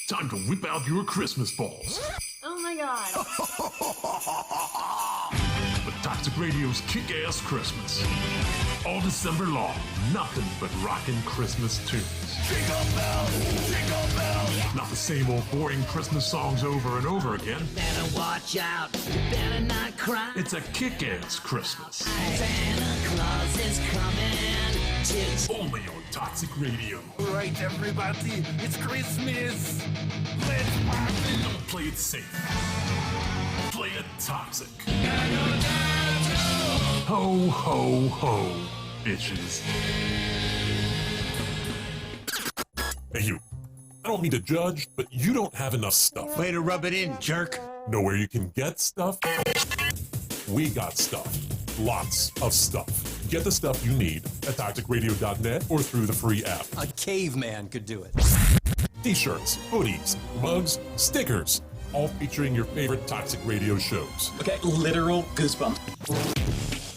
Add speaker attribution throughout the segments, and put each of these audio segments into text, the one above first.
Speaker 1: Time to whip out your Christmas balls.
Speaker 2: Oh my god.
Speaker 1: But Toxic Radio's Kick-Ass Christmas. All December long, nothing but rockin' Christmas tunes. Jingle bells, jingle bells. Not the same old boring Christmas songs over and over again.
Speaker 3: Better watch out, you better not cry.
Speaker 1: It's a kick-ass Christmas.
Speaker 3: Santa Claus is coming to
Speaker 1: Only on Toxic Radio.
Speaker 4: Right, everybody, it's Christmas. Let's party.
Speaker 1: Don't play it safe. Play it toxic. Ho, ho, ho, bitches. Hey, you. I don't mean to judge, but you don't have enough stuff.
Speaker 4: Way to rub it in, jerk.
Speaker 1: Know where you can get stuff? We got stuff. Lots of stuff. Get the stuff you need at toxicradio.net or through the free app.
Speaker 5: A caveman could do it.
Speaker 1: T-shirts, hoodies, mugs, stickers, all featuring your favorite Toxic Radio shows.
Speaker 5: Okay, literal goosebumps.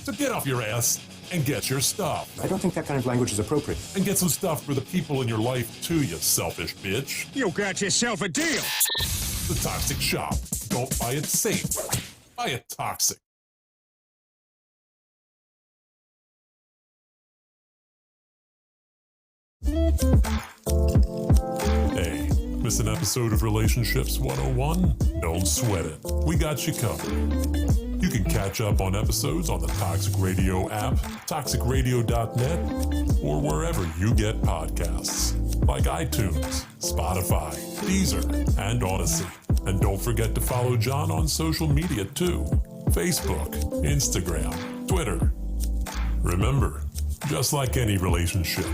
Speaker 1: So get off your ass and get your stuff.
Speaker 6: I don't think that kind of language is appropriate.
Speaker 1: And get some stuff for the people in your life too, you selfish bitch.
Speaker 4: You got yourself a deal.
Speaker 1: The Toxic Shop. Don't buy it safe. Buy it toxic. Hey, miss an episode of Relationships 101? Don't sweat it. We got you covered. You can catch up on episodes on the Toxic Radio app, toxicradio.net, or wherever you get podcasts, like iTunes, Spotify, Deezer, and Odyssey. And don't forget to follow John on social media too. Facebook, Instagram, Twitter. Remember, just like any relationship,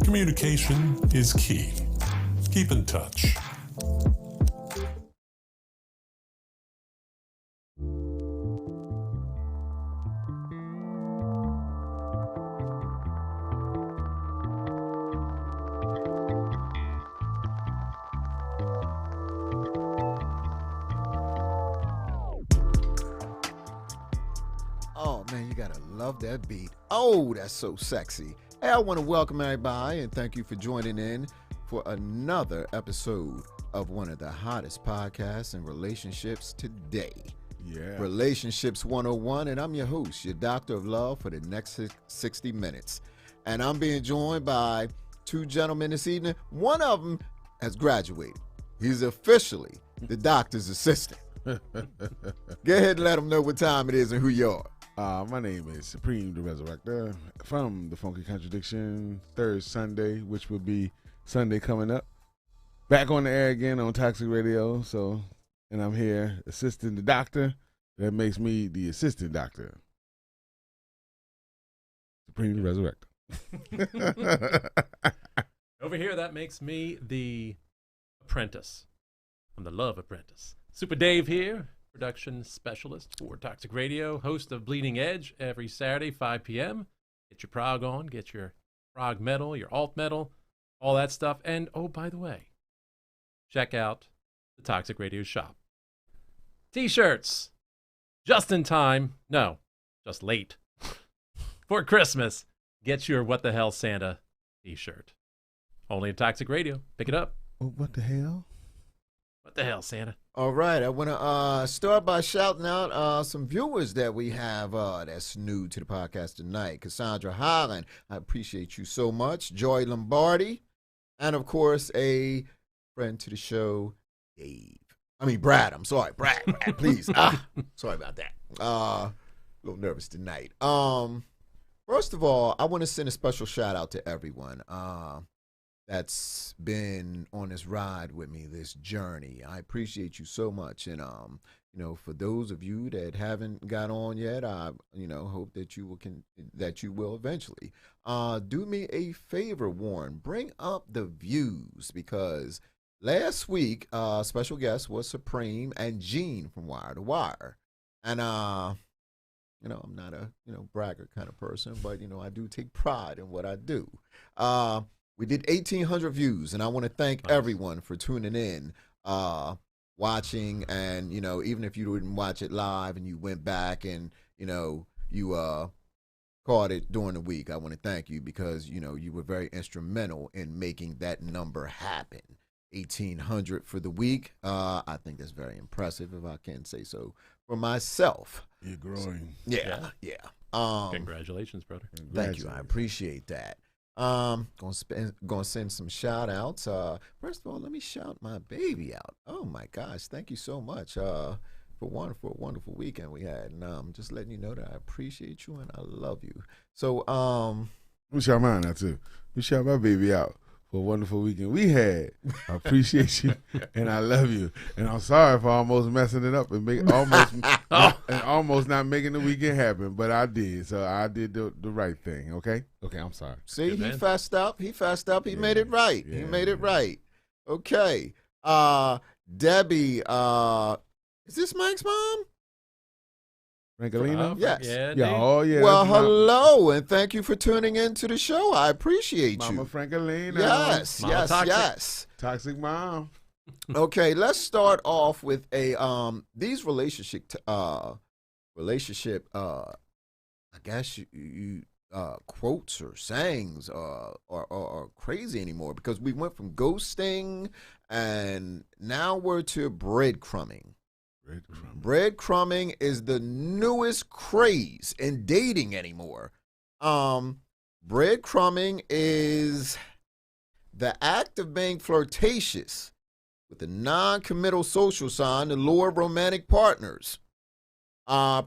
Speaker 1: communication is key. Keep in touch.
Speaker 7: Oh man, you gotta love that beat. Oh, that's so sexy. Hey, I want to welcome everybody and thank you for joining in for another episode of one of the hottest podcasts in relationships today.
Speaker 4: Yeah.
Speaker 7: Relationships 101, and I'm your host, your doctor of love for the next 60 minutes. And I'm being joined by two gentlemen this evening. One of them has graduated. He's officially the doctor's assistant. Go ahead and let them know what time it is and who you are.
Speaker 4: My name is Supreem the Resurrector from The Funky Contradiction, third Sunday, which will be Sunday coming up. Back on the air again on Toxic Radio, and I'm here assisting the doctor. That makes me the assistant doctor. Supreem the Resurrector.
Speaker 8: Over here, that makes me the apprentice. I'm the love apprentice. Super Dave here, production specialist for Toxic Radio, host of Bleeding Edge every Saturday, 5 p.m. Get your prog on, get your prog metal, your alt metal, all that stuff. And, oh, by the way, check out the Toxic Radio shop. T-shirts, just in time, no, just late, for Christmas. Get your What the Hell Santa t-shirt. Only at Toxic Radio. Pick it up.
Speaker 4: What the hell?
Speaker 8: What the hell, Santa?
Speaker 7: All right, I want to start by shouting out some viewers that we have that's new to the podcast tonight. Cassandra Highland, I appreciate you so much. Joy Lombardi, and of course, a friend to the show, Brad. I'm sorry, Brad, please. Sorry about that. A little nervous tonight. First of all, I want to send a special shout out to everyone that's been on this ride with me, this journey. I appreciate you so much. And, for those of you that haven't got on yet, I, hope that you will eventually. Do me a favor, Warren, bring up the views, because last week, special guest was Supreme and Gene from Wire to Wire. And, I'm not a, bragger kind of person, but, I do take pride in what I do. We did 1,800 views, and I want to thank everyone for tuning in, watching, and, even if you didn't watch it live and you went back and, you caught it during the week, I want to thank you because, you were very instrumental in making that number happen. 1,800 for the week. I think that's very impressive, if I can say so for myself.
Speaker 4: You're growing.
Speaker 7: Yeah.
Speaker 8: Congratulations, brother.
Speaker 7: Thank you. I appreciate that. Gonna send some shout outs. First of all, let me shout my baby out. Oh my gosh, thank you so much for a wonderful weekend we had. And just letting you know that I appreciate you and I love you. So
Speaker 4: We shout mine out too. We shout my baby out for a wonderful weekend we had. I appreciate you and I love you. And I'm sorry for almost messing it up and almost not making the weekend happen, but I did. So I did the right thing. Okay, I'm sorry.
Speaker 7: see,
Speaker 8: Good
Speaker 7: he
Speaker 8: man.
Speaker 7: fessed up. He
Speaker 4: Yeah,
Speaker 7: made it right. He
Speaker 4: yeah,
Speaker 7: made it
Speaker 4: yeah.
Speaker 7: right. Okay. Debbie, is this Mike's mom?
Speaker 4: Frankelino?
Speaker 7: Yes.
Speaker 8: Yeah.
Speaker 4: Yeah,
Speaker 8: dude.
Speaker 4: oh yeah.
Speaker 7: Well,
Speaker 4: that's my-
Speaker 7: hello, and thank you for tuning in to the show. I appreciate
Speaker 4: Mama
Speaker 7: you.
Speaker 4: Frankelino.
Speaker 7: Yes,
Speaker 8: Mama
Speaker 7: yes,
Speaker 8: Toxic.
Speaker 7: yes.
Speaker 4: Toxic mom.
Speaker 7: Okay, let's start off with a these relationship I guess you quotes or sayings are crazy anymore because we went from ghosting and now we're to breadcrumbing. Breadcrumbing is the newest craze in dating anymore. Breadcrumbing is the act of being flirtatious with a non-committal social sign to lure romantic partners.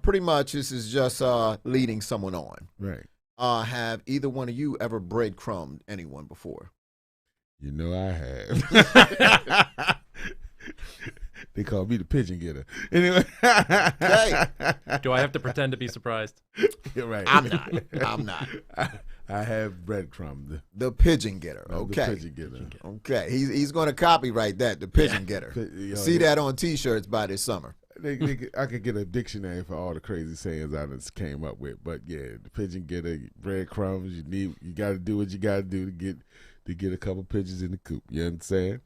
Speaker 7: Pretty much this is just leading someone on.
Speaker 4: Right.
Speaker 7: Have either one of you ever breadcrumbed anyone before?
Speaker 4: You know I have. They call me the pigeon getter. Anyway.
Speaker 7: Okay.
Speaker 8: Do I have to pretend to be surprised?
Speaker 4: You're right.
Speaker 7: I'm not.
Speaker 4: I have breadcrumbed.
Speaker 7: The pigeon getter.
Speaker 4: I'm
Speaker 7: Okay.
Speaker 4: The pigeon getter.
Speaker 7: Okay. He's going to copyright that, the pigeon getter.
Speaker 4: You know,
Speaker 7: See that on T-shirts by this summer.
Speaker 4: I could get a dictionary for all the crazy sayings I just came up with, but yeah, the pigeon getter, breadcrumbs. You got to do what you got to do to get a couple pigeons in the coop. You understand?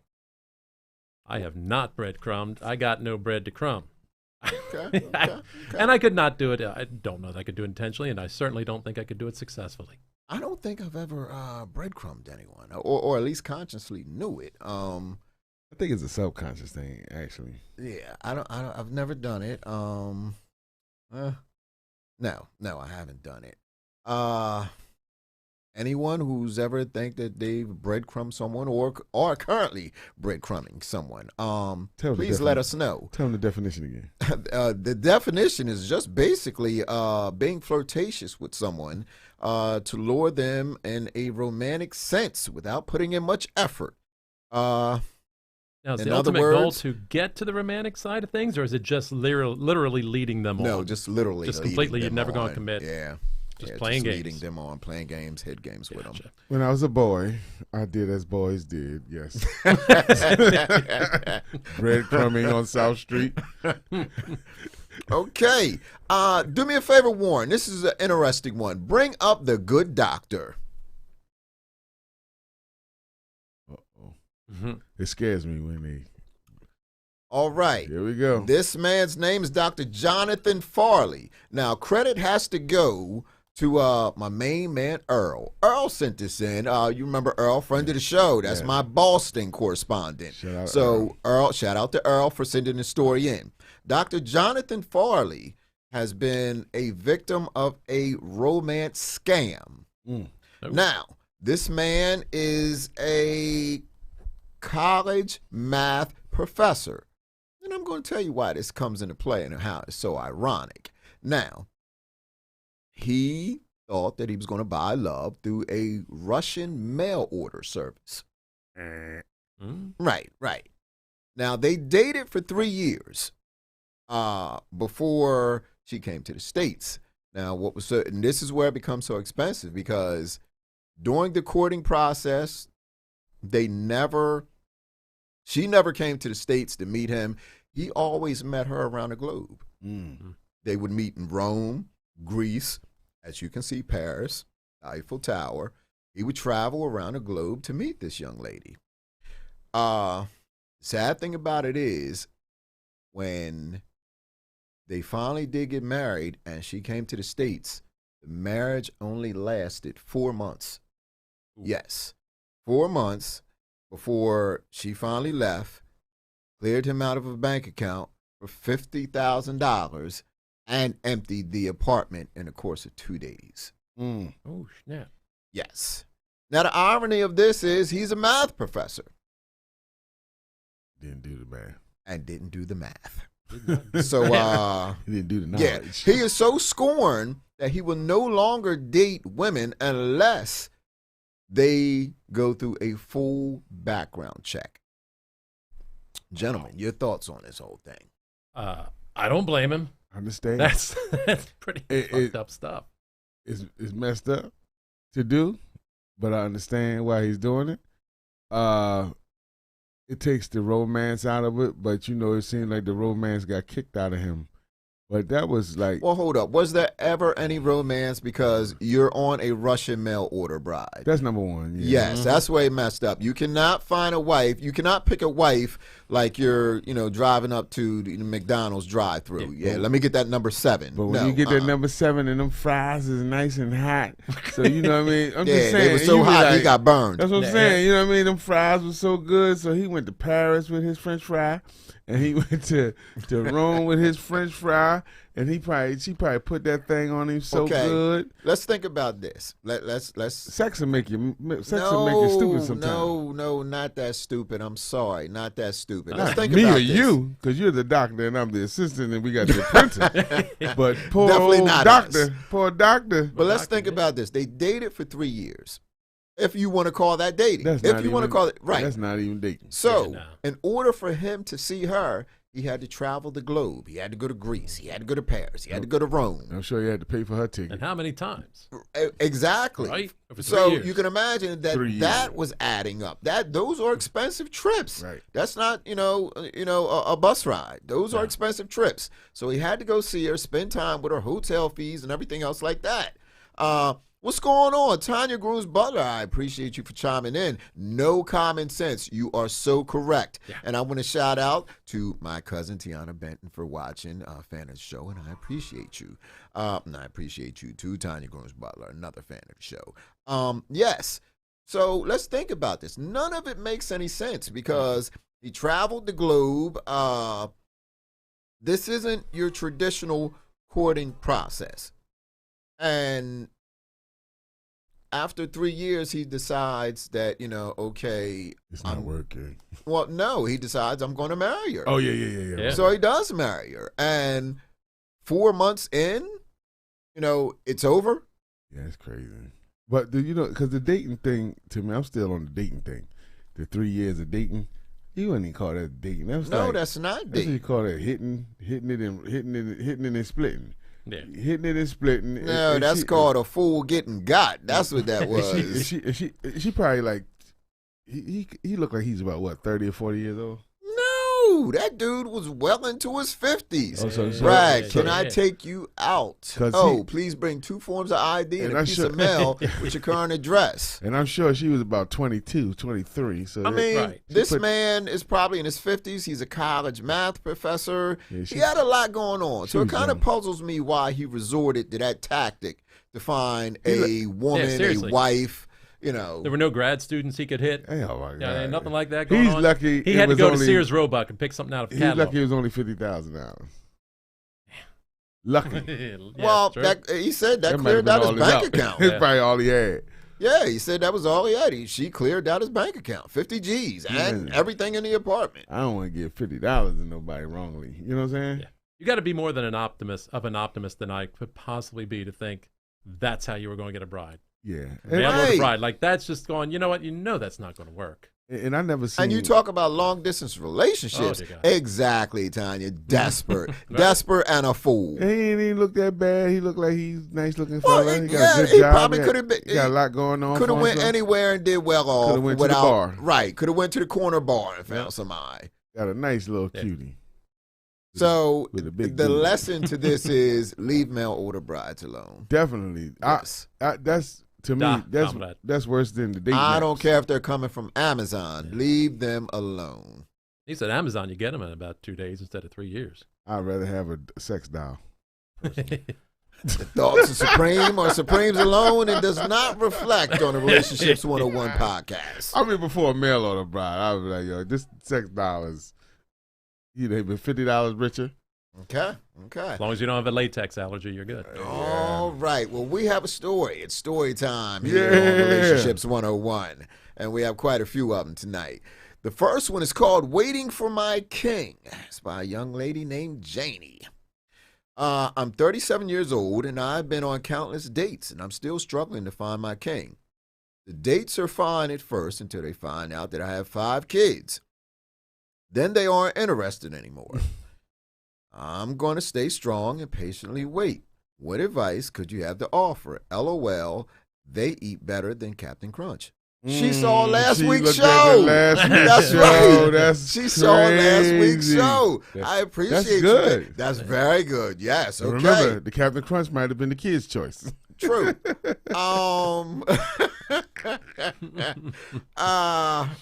Speaker 8: I have not breadcrumbed. I got no bread to crumb.
Speaker 7: Okay.
Speaker 8: And I could not do it. I don't know that I could do it intentionally, and I certainly don't think I could do it successfully.
Speaker 7: I don't think I've ever breadcrumbed anyone, or at least consciously knew it.
Speaker 4: I think it's a subconscious thing, actually.
Speaker 7: Yeah, I've never done it. No, I haven't done it. Anyone who's ever think that they've breadcrumbed someone or are currently breadcrumbing someone, please let us know.
Speaker 4: Tell them the definition again.
Speaker 7: The definition is just basically being flirtatious with someone to lure them in a romantic sense without putting in much effort.
Speaker 8: Now, is
Speaker 7: In
Speaker 8: the
Speaker 7: other
Speaker 8: ultimate goal
Speaker 7: words-
Speaker 8: to get to the romantic side of things, or is it just literally leading them on?
Speaker 7: No, just literally.
Speaker 8: Just
Speaker 7: leading
Speaker 8: completely, you're
Speaker 7: them
Speaker 8: never gonna
Speaker 7: on.
Speaker 8: commit.
Speaker 7: Yeah.
Speaker 8: Just
Speaker 7: Yeah,
Speaker 8: playing games.
Speaker 7: leading them on, playing games, head games with them.
Speaker 8: Gotcha.
Speaker 4: When I was a boy, I did as boys did, yes. Breadcrumbing on South Street.
Speaker 7: Okay. Do me a favor, Warren. This is an interesting one. Bring up the good doctor.
Speaker 4: Uh-oh.
Speaker 8: Mhm.
Speaker 4: It scares me when they...
Speaker 7: All right.
Speaker 4: Here we go.
Speaker 7: This man's name is Dr. Jonathan Farley. Now, credit has to go to my main man, Earl. Earl sent this in. You remember Earl, friend of the show. That's
Speaker 4: Yeah.
Speaker 7: my Boston correspondent.
Speaker 4: Shout out
Speaker 7: So, Earl, shout out to Earl for sending the story in. Dr. Jonathan Farley has been a victim of a romance scam.
Speaker 4: Mm.
Speaker 8: Oh.
Speaker 7: Now, this man is a college math professor. And I'm going to tell you why this comes into play and how it's so ironic. Now, he thought that he was going to buy love through a Russian mail order service.
Speaker 8: Mm.
Speaker 7: Right. Now, they dated for 3 years before she came to the States. Now, and this is where it becomes so expensive because during the courting process, she never came to the States to meet him. He always met her around the globe.
Speaker 4: Mm.
Speaker 7: They would meet in Rome, Greece, as you can see, Paris, Eiffel Tower. He would travel around the globe to meet this young lady. Sad thing about it is when they finally did get married and she came to the States, the marriage only lasted 4 months.
Speaker 8: Ooh.
Speaker 7: Yes, 4 months. before she finally left, cleared him out of a bank account for $50,000 and emptied the apartment in the course of 2 days.
Speaker 8: Oh, snap.
Speaker 7: Yes. Now, the irony of this is he's a math professor
Speaker 4: Didn't do the math.
Speaker 7: and didn't do the math.
Speaker 8: Did
Speaker 7: So,
Speaker 4: He didn't do the
Speaker 7: yeah,
Speaker 4: knowledge.
Speaker 7: he is so scorned that he will no longer date women unless they go through a full background check. Gentlemen, your thoughts on this whole thing?
Speaker 8: I don't blame him.
Speaker 4: Understand?
Speaker 8: That's pretty fucked up stuff.
Speaker 4: It's messed up to do, but I understand why he's doing it. It takes the romance out of it, but it seemed like the romance got kicked out of him. But that was like,
Speaker 7: Well, hold up. Was there ever any romance because you're on a Russian mail order bride?
Speaker 4: that's number one. Yeah.
Speaker 7: Yes, that's where it messed up. You cannot find a wife. You cannot pick a wife like you're, driving up to the McDonald's drive-through. Yeah, let me get that number 7.
Speaker 4: But when you get that number 7 and them fries is nice and hot, so you know what I mean? I'm
Speaker 7: yeah,
Speaker 4: just saying.
Speaker 7: they were so
Speaker 4: you be
Speaker 7: hot
Speaker 4: like,
Speaker 7: he got burned.
Speaker 4: That's what I'm saying. You know what I mean? Them fries were so good, so he went to Paris with his French fry, and he went to Rome with his French fry, and she probably put that thing on him so good.
Speaker 7: Let's think about this. Let's.
Speaker 4: Sex will make you stupid sometimes.
Speaker 7: No, not that stupid. I'm sorry, not that stupid. Let's
Speaker 4: Not
Speaker 7: think
Speaker 4: me
Speaker 7: about
Speaker 4: or
Speaker 7: this.
Speaker 4: you, because you're the doctor and I'm the assistant, and we got the printer. But poor
Speaker 7: Definitely
Speaker 4: old
Speaker 7: not
Speaker 4: doctor,
Speaker 7: us.
Speaker 4: poor doctor.
Speaker 7: But let's think about this. They dated for 3 years, if you want to call that dating.
Speaker 4: That's
Speaker 7: If
Speaker 4: not
Speaker 7: you want to
Speaker 4: even-
Speaker 7: call it right.
Speaker 4: That's not even dating.
Speaker 7: So,
Speaker 8: Yeah, no.
Speaker 7: in order for him to see her, he had to travel the globe. He had to go to Greece. He had to go to Paris. He had to go to Rome.
Speaker 4: I'm sure you had to pay for her ticket.
Speaker 8: And how many times?
Speaker 7: Exactly.
Speaker 8: Right? For 3
Speaker 7: So
Speaker 8: years.
Speaker 7: you can imagine that
Speaker 4: 3
Speaker 7: that
Speaker 4: years.
Speaker 7: was adding up. Those are expensive trips.
Speaker 4: Right.
Speaker 7: That's not a bus ride. Those are expensive trips. So he had to go see her, spend time with her, hotel fees, and everything else like that. What's going on? Tanya Grooms Butler, I appreciate you for chiming in. No common sense. You are so correct.
Speaker 8: Yeah.
Speaker 7: And I want to shout out to my cousin Tiana Benton for watching, fan of the show, and I appreciate you. And I appreciate you too, Tanya Grooms Butler, another fan of the show. Yes. So let's think about this. None of it makes any sense because he traveled the globe. This isn't your traditional courting process. And after 3 years, he decides that, okay.
Speaker 4: It's not working.
Speaker 7: Well, no, he decides I'm going to marry her.
Speaker 4: Oh, yeah.
Speaker 8: Yeah.
Speaker 7: So he does marry her. And 4 months in, it's over.
Speaker 4: Yeah, it's crazy. But, because the dating thing, to me, I'm still on the dating thing. The 3 years of dating, you wouldn't even call that dating. That was
Speaker 7: That's not
Speaker 4: That's what
Speaker 7: dating.
Speaker 4: you call it, hitting it and splitting.
Speaker 8: Yeah.
Speaker 4: Hitting it and splitting.
Speaker 7: No,
Speaker 4: And
Speaker 7: that's
Speaker 4: she-
Speaker 7: called a fool getting got. That's what that
Speaker 4: and
Speaker 7: was.
Speaker 4: she probably like, he looked like he's about, what, 30 or 40 years old?
Speaker 7: No, that dude was well into his 50s.
Speaker 4: Oh, so-
Speaker 7: Brad,
Speaker 8: yeah,
Speaker 7: can
Speaker 8: yeah,
Speaker 7: I
Speaker 8: yeah.
Speaker 7: take you out?
Speaker 4: 'Cause
Speaker 7: Please bring 2 forms of ID and
Speaker 4: And
Speaker 7: a
Speaker 4: I
Speaker 7: piece
Speaker 4: should-
Speaker 7: of mail with your current address.
Speaker 4: And I'm sure she was about 22, 23. So
Speaker 7: I mean,
Speaker 8: Right.
Speaker 7: this
Speaker 4: She put-
Speaker 7: man is probably in his 50s. He's a college math professor.
Speaker 4: Yeah, she-
Speaker 7: he had a lot going on.
Speaker 4: she
Speaker 7: So it
Speaker 4: was
Speaker 7: kind of
Speaker 4: young.
Speaker 7: puzzles me why he resorted to that tactic to find
Speaker 4: He
Speaker 7: a woman, a
Speaker 8: seriously.
Speaker 7: wife,
Speaker 8: There were no grad students he could hit.
Speaker 4: Hey, oh my
Speaker 8: Yeah,
Speaker 4: God.
Speaker 8: ain't nothing like that going
Speaker 4: He's
Speaker 8: on.
Speaker 4: lucky.
Speaker 8: He
Speaker 4: it
Speaker 8: had to
Speaker 4: was
Speaker 8: go to
Speaker 4: only-
Speaker 8: Sears Roebuck and pick something out of a
Speaker 4: He's
Speaker 8: catalog.
Speaker 4: lucky it was only $50,000. Lucky.
Speaker 8: Yeah,
Speaker 7: well,
Speaker 8: true.
Speaker 7: he said that
Speaker 4: might have
Speaker 7: cleared
Speaker 4: been
Speaker 7: out his
Speaker 4: all
Speaker 7: bank
Speaker 4: out.
Speaker 7: account.
Speaker 4: That's
Speaker 8: Yeah.
Speaker 4: probably all he had.
Speaker 7: Yeah, he said that was all he had. She cleared out his bank account, 50 G's, and
Speaker 4: Yeah.
Speaker 7: everything in the apartment.
Speaker 4: I don't want to give $50 to nobody wrongly. You know what I'm saying?
Speaker 8: Yeah. You got to be more than an optimist than I could possibly be to think that's how you were going to get a bride.
Speaker 4: Yeah.
Speaker 8: Mail order
Speaker 7: Right.
Speaker 8: bride. Like, that's just going, you know what? That's not going to work.
Speaker 4: And I never seen.
Speaker 7: And you talk about long distance relationships.
Speaker 8: Oh, dear God.
Speaker 7: Exactly, Tanya. Desperate. Desperate and a fool.
Speaker 4: And he ain't even look that bad. He looked like he's nice looking
Speaker 7: Well,
Speaker 4: fella. He got
Speaker 7: yeah,
Speaker 4: a good
Speaker 7: he
Speaker 4: job.
Speaker 7: probably
Speaker 4: He
Speaker 7: could have been.
Speaker 4: He got a lot going on.
Speaker 7: Could have
Speaker 4: for
Speaker 7: went
Speaker 4: himself.
Speaker 7: anywhere and did well off.
Speaker 4: Coulda went to the
Speaker 7: without,
Speaker 4: bar.
Speaker 7: Right. Could have went to the corner bar and found
Speaker 8: Yep.
Speaker 7: somebody.
Speaker 4: Got a nice little
Speaker 8: Yeah.
Speaker 4: cutie.
Speaker 7: So
Speaker 4: With a big
Speaker 7: the
Speaker 4: booty.
Speaker 7: lesson to this is leave mail order brides alone.
Speaker 4: Definitely.
Speaker 7: Yes.
Speaker 4: That's to me.
Speaker 8: Nah, comrade.
Speaker 4: That's worse than the dating.
Speaker 7: I don't
Speaker 4: apps.
Speaker 7: care if they're coming from Amazon. Leave them alone.
Speaker 8: He said Amazon, you get them in about 2 days instead of 3 years.
Speaker 4: I'd rather have a sex doll.
Speaker 7: The thoughts of Supreme are Supreme's alone and does not reflect on the Relationships 101 podcast.
Speaker 4: I mean, before a mail order bride, I was like, yo, this sex dollars, they've been $50 richer.
Speaker 7: Okay.
Speaker 8: As long as you don't have a latex allergy, you're good.
Speaker 7: All right. Well, we have a story. It's story time here on Relationships 101, and we have quite a few of them tonight. The first one is called Waiting for My King. It's by a young lady named Janie. I'm 37 years old, and I've been on countless dates, and I'm still struggling to find my king. The dates are fine at first until they find out that I have 5 kids. Then they aren't interested anymore. I'm going to stay strong and patiently wait. What advice could you have to offer? LOL, they eat better than Captain Crunch. She saw last week's show. That's right. She saw last week's show. I appreciate
Speaker 4: good.
Speaker 7: you. That's very good. Yes. Okay.
Speaker 4: Remember, the Captain Crunch might have been the kid's choice.
Speaker 7: True.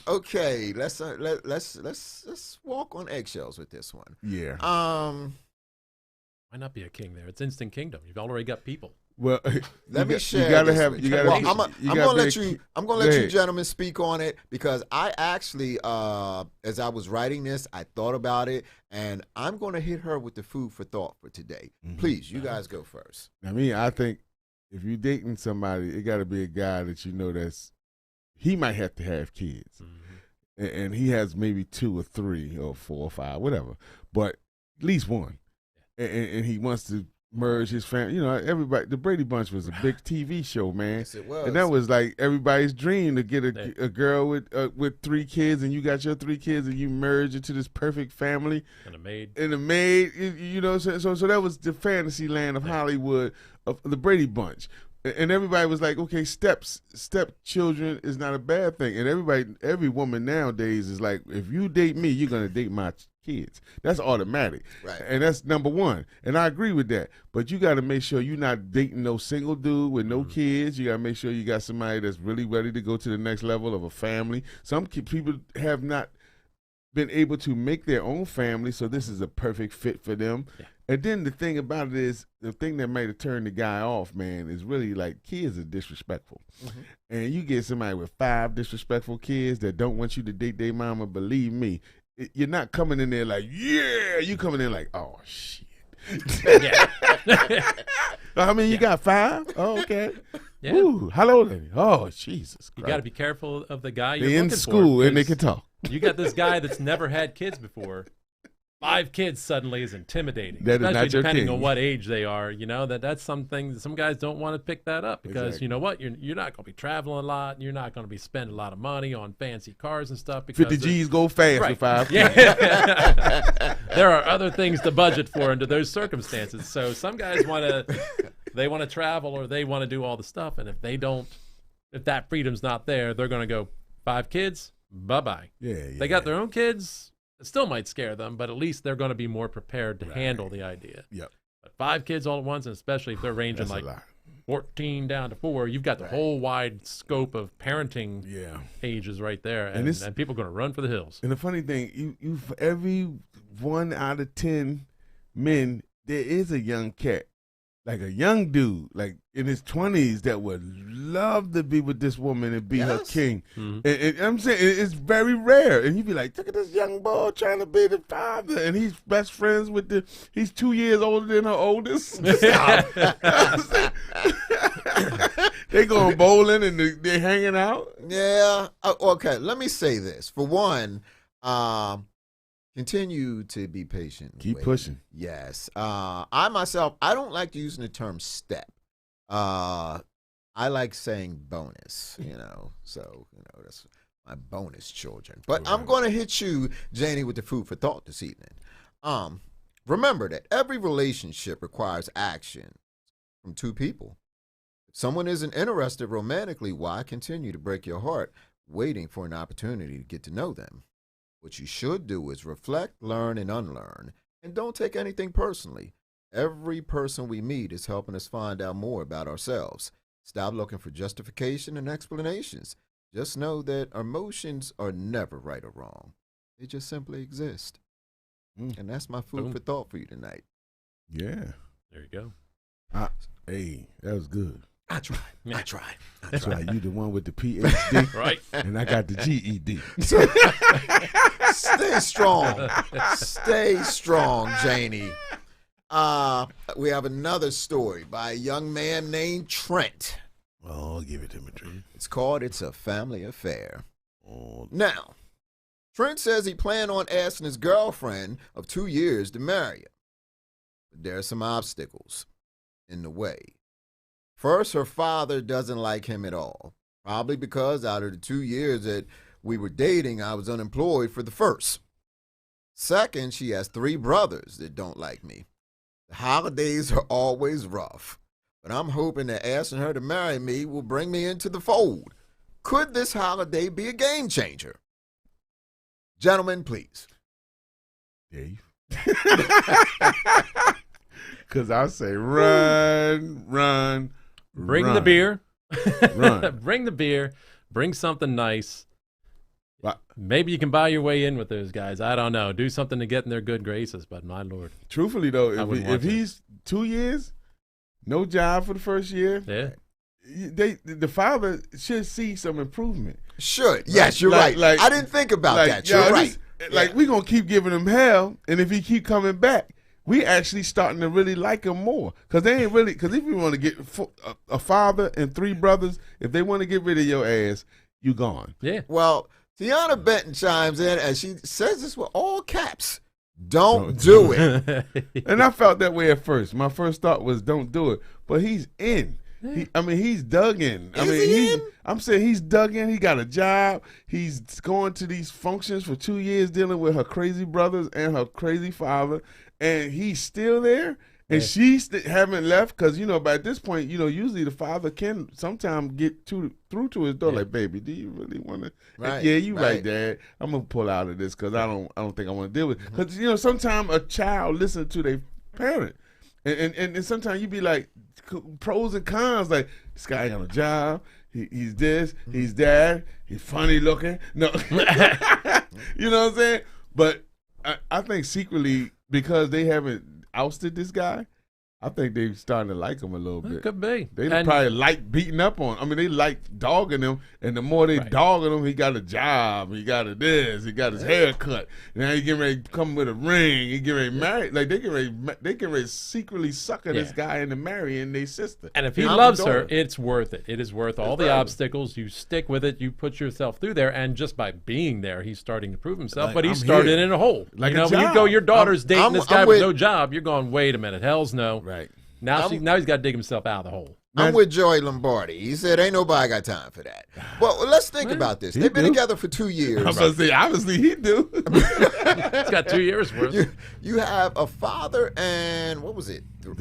Speaker 7: Okay. Let's walk on eggshells with this one.
Speaker 4: Yeah.
Speaker 8: Why not be a king there? It's instant kingdom. You've already got people.
Speaker 4: Well,
Speaker 7: let me share.
Speaker 4: You gotta
Speaker 7: this
Speaker 4: have.
Speaker 7: with
Speaker 4: You
Speaker 7: you.
Speaker 4: gotta.
Speaker 7: Well,
Speaker 4: you
Speaker 7: I'm
Speaker 4: gotta
Speaker 7: gonna
Speaker 4: be
Speaker 7: let you gentlemen speak on it because I actually, as I was writing this, I thought about it, and I'm gonna hit her with the food for thought for today. Please, you guys go first.
Speaker 4: I think if you're dating somebody, it got to be a guy that you know he might have to have kids, and he has maybe 2 or 3 or 4 or 5, whatever, but at least one, and he wants to merge his family. Everybody. The Brady Bunch was a big TV show, man.
Speaker 7: Yes, it was.
Speaker 4: And that was like everybody's dream to get a girl with 3 kids, and you got your 3 kids, and you merge into this perfect family.
Speaker 8: And a maid.
Speaker 4: So that was the fantasy land of Hollywood, of the Brady Bunch. And everybody was like, okay, stepchildren is not a bad thing. And every woman nowadays is like, if you date me, you're gonna date my kids. That's automatic.
Speaker 7: Right.
Speaker 4: And that's number one. And I agree with that. But you got to make sure you're not dating no single dude with no kids. You got to make sure you got somebody that's really ready to go to the next level of a family. Some people have not been able to make their own family, so this is a perfect fit for them. Yeah. And then the thing about it is, the thing that might have turned the guy off, man, is really like kids are disrespectful. And you get somebody with 5 disrespectful kids that don't want you to date their mama, believe me, you're not coming in there like, yeah. You coming in like, oh, shit. I mean, you got 5? Oh, okay.
Speaker 8: Yeah.
Speaker 4: Ooh, how old are they? Oh, Jesus Christ.
Speaker 8: You got to be careful of the guy you're
Speaker 4: They're
Speaker 8: looking
Speaker 4: in school
Speaker 8: for,
Speaker 4: and they can talk.
Speaker 8: You got this guy that's never had kids before. 5 kids suddenly is intimidating,
Speaker 4: that is
Speaker 8: especially
Speaker 4: not your
Speaker 8: depending
Speaker 4: king.
Speaker 8: on what age they are. That's something some guys don't want to pick that up because
Speaker 4: exactly.
Speaker 8: you know what, you're not going to be traveling a lot, and you're not going to be spending a lot of money on fancy cars and stuff. Because
Speaker 4: 50 G's go fast with 5.
Speaker 8: Yeah, there are other things to budget for under those circumstances. So some guys want to travel or they want to do all the stuff, and if that freedom's not there, they're going to go 5 kids, bye bye.
Speaker 4: Yeah.
Speaker 8: They got their own kids. It still might scare them, but at least they're going to be more prepared to handle the idea.
Speaker 4: Yep.
Speaker 8: But 5 kids all at once, and especially if they're ranging
Speaker 4: That's
Speaker 8: like 14 down to 4, you've got the whole wide scope of parenting ages right there, and people are going to run for the hills.
Speaker 4: And the funny thing, you for every 1 out of 10 men, there is a young cat, like a young dude, like in his 20s, that would love to be with this woman and be her king. And I'm saying it's very rare. And you'd be like, look at this young boy trying to be the father, and he's best friends with he's 2 years older than her oldest. They going bowling and they hanging out.
Speaker 7: Yeah. Okay. Let me say this. For one, continue to be patient.
Speaker 4: Keep pushing.
Speaker 7: Yes. I myself, I don't like using the term step. I like saying bonus, so, that's my bonus children. But I'm going to hit you, Janie, with the food for thought this evening. Remember that every relationship requires action from 2 people. If someone isn't interested romantically, why continue to break your heart waiting for an opportunity to get to know them? What you should do is reflect, learn, and unlearn, and don't take anything personally. Every person we meet is helping us find out more about ourselves. Stop looking for justification and explanations. Just know that emotions are never right or wrong. They just simply exist. And that's my food for thought for you tonight.
Speaker 4: Yeah.
Speaker 8: There you go.
Speaker 4: Hey, that was good.
Speaker 7: I tried. I tried.
Speaker 4: That's right. You the one with the PhD,
Speaker 8: Right.
Speaker 4: and I got the GED.
Speaker 7: Stay strong. Stay strong, Janie. We have another story by a young man named Trent.
Speaker 4: Oh, give it to me, Trent.
Speaker 7: It's called It's a Family Affair.
Speaker 4: Oh,
Speaker 7: Now, Trent says he planned on asking his girlfriend of 2 years to marry him. But there are some obstacles in the way. First, her father doesn't like him at all. Probably because out of the 2 years that we were dating, I was unemployed for the first. Second, she has 3 brothers that don't like me. The holidays are always rough, but I'm hoping that asking her to marry me will bring me into the fold. Could this holiday be a game changer? Gentlemen, please.
Speaker 4: Dave. Because I say run.
Speaker 8: Bring
Speaker 4: run.
Speaker 8: the beer.
Speaker 4: Run.
Speaker 8: Bring the beer. Bring something nice.
Speaker 4: Right.
Speaker 8: Maybe you can buy your way in with those guys. I don't know. Do something to get in their good graces, but my lord.
Speaker 4: Truthfully, though,
Speaker 8: I wouldn't
Speaker 4: if
Speaker 8: want to.
Speaker 4: he's 2 years, no job for the first year,
Speaker 8: Yeah.
Speaker 4: the father should see some improvement.
Speaker 7: Should. Yes, you're
Speaker 4: Like-
Speaker 7: right.
Speaker 4: like-
Speaker 7: I didn't think about
Speaker 4: Like,
Speaker 7: that. You're
Speaker 4: yeah,
Speaker 7: right.
Speaker 4: Like, we going to keep giving him hell, and if he keep coming back, we actually starting to really like him more. Because they ain't really, because if you want to get a father and 3 brothers, if they want to get rid of your ass, you gone.
Speaker 8: Yeah.
Speaker 7: Well, Tiana Benton chimes in and she says this with all caps. Don't do it.
Speaker 4: And I felt that way at first. My first thought was don't do it. But he's in. He's dug in. I'm saying he's dug in. He got a job. He's going to these functions for 2 years dealing with her crazy brothers and her crazy father. And he's still there. And she haven't left because, by this point, usually the father can sometimes get through to his door like, baby, do you really want to?
Speaker 7: Right,
Speaker 4: Yeah, you right,
Speaker 7: right.
Speaker 4: Dad. I'm going to pull out of this because I don't think I want to deal with it. Because, sometimes a child listens to their parent. And sometimes you be like, pros and cons, like, this guy got a job. He's this, he's that, he's funny looking. No. You know what I'm saying? But I think secretly, because they haven't ousted this guy, I think they're starting to like him a little bit.
Speaker 8: It could be.
Speaker 4: They
Speaker 8: And-
Speaker 4: probably like beating up on him. I mean, they like dogging him, and the more they dogging him, he got a job, he got he got his hair cut. Now he getting ready to come with a ring, he getting ready to marry. Like they get ready to secretly sucker this guy into marrying their sister.
Speaker 8: And if he
Speaker 4: His
Speaker 8: loves
Speaker 4: daughter.
Speaker 8: her, it's worth it. It is worth all the obstacles. You stick with it. You put yourself through there. And just by being there, he's starting to prove himself.
Speaker 4: Like,
Speaker 8: but he
Speaker 4: I'm
Speaker 8: started
Speaker 4: here.
Speaker 8: in a hole.
Speaker 4: Like
Speaker 8: you
Speaker 4: a
Speaker 8: know, when you
Speaker 4: job.
Speaker 8: go, your daughter's dating
Speaker 7: I'm-
Speaker 8: this guy
Speaker 7: I'm
Speaker 8: with
Speaker 7: with-
Speaker 8: no job, you're going, wait a minute. Hell's no.
Speaker 4: Right.
Speaker 8: Now he's got to dig himself out of the hole.
Speaker 7: I'm with Joey Lombardi. He said, ain't nobody got time for that. Well, let's think about this.
Speaker 4: he
Speaker 7: They've been
Speaker 4: do.
Speaker 7: together for 2 years.
Speaker 4: I'm about to say, obviously he do.
Speaker 8: He's got 2 years worth.
Speaker 7: You have a father and what was it?
Speaker 4: Three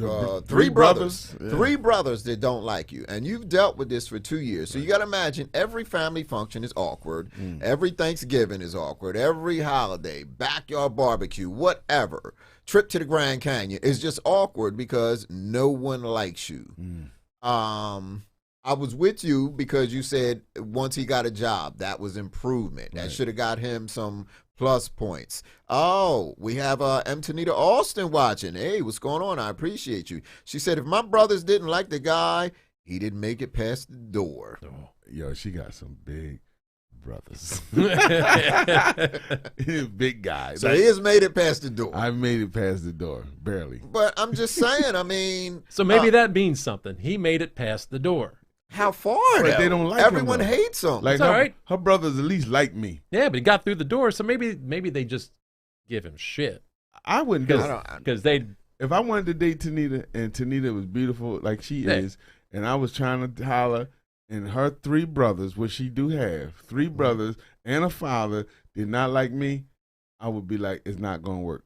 Speaker 7: Three brothers.
Speaker 4: brothers. Yeah.
Speaker 7: 3 brothers that don't like you. And you've dealt with this for 2 years. So you got to imagine every family function is awkward. Every Thanksgiving is awkward. Every holiday, backyard barbecue, whatever. Trip to the Grand Canyon is just awkward because no one likes you. I was with you because you said once he got a job, that was improvement. That should have got him some plus points. Oh, we have Antonita Alston watching. Hey, what's going on? I appreciate you. She said, if my brothers didn't like the guy, he didn't make it past the door.
Speaker 4: Yo, she got some big brothers. He's a big guy.
Speaker 7: So he has made it past the door.
Speaker 4: I made it past the door, barely.
Speaker 7: But I'm just saying, I mean.
Speaker 8: So maybe that means something. He made it past the door.
Speaker 7: How far?
Speaker 4: But
Speaker 7: though?
Speaker 4: they don't like
Speaker 7: Everyone
Speaker 4: him, though.
Speaker 7: hates him.
Speaker 4: Like
Speaker 8: It's all right.
Speaker 4: her brothers at least like me.
Speaker 8: Yeah, but he got through the door. So maybe they just give him shit.
Speaker 4: I wouldn't do it.
Speaker 8: Because they
Speaker 4: If I wanted to date Tanita and Tanita was beautiful like she is, and I was trying to holler, and her 3 brothers, which she do have, 3 brothers and a father did not like me, I would be like, it's not going to work.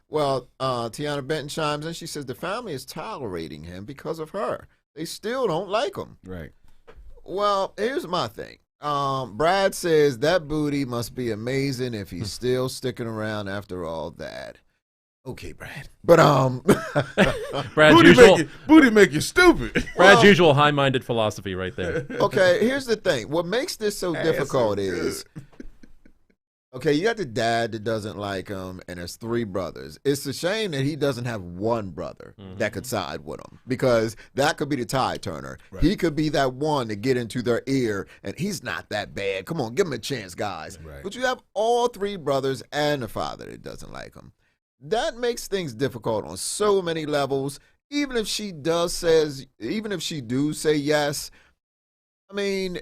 Speaker 7: Well, Tiana Benton chimes in. She says the family is tolerating him because of her. They still don't like him.
Speaker 4: Right.
Speaker 7: Well, here's my thing. Brad says that booty must be amazing if he's still sticking around after all that. Okay, Brad. But
Speaker 8: Brad's usual
Speaker 4: Booty make you stupid.
Speaker 8: Brad's usual high-minded philosophy right there.
Speaker 7: okay, here's the thing. What makes this so difficult is Okay, you got the dad that doesn't like him, and there's 3 brothers. It's a shame that he doesn't have one brother that could side with him, because that could be the tide turner.
Speaker 4: Right.
Speaker 7: He could be that one to get into their ear, and he's not that bad. Come on, give him a chance, guys.
Speaker 4: Right.
Speaker 7: But you have all 3 brothers and a father that doesn't like him. That makes things difficult on so many levels. Even if she do say yes, I mean,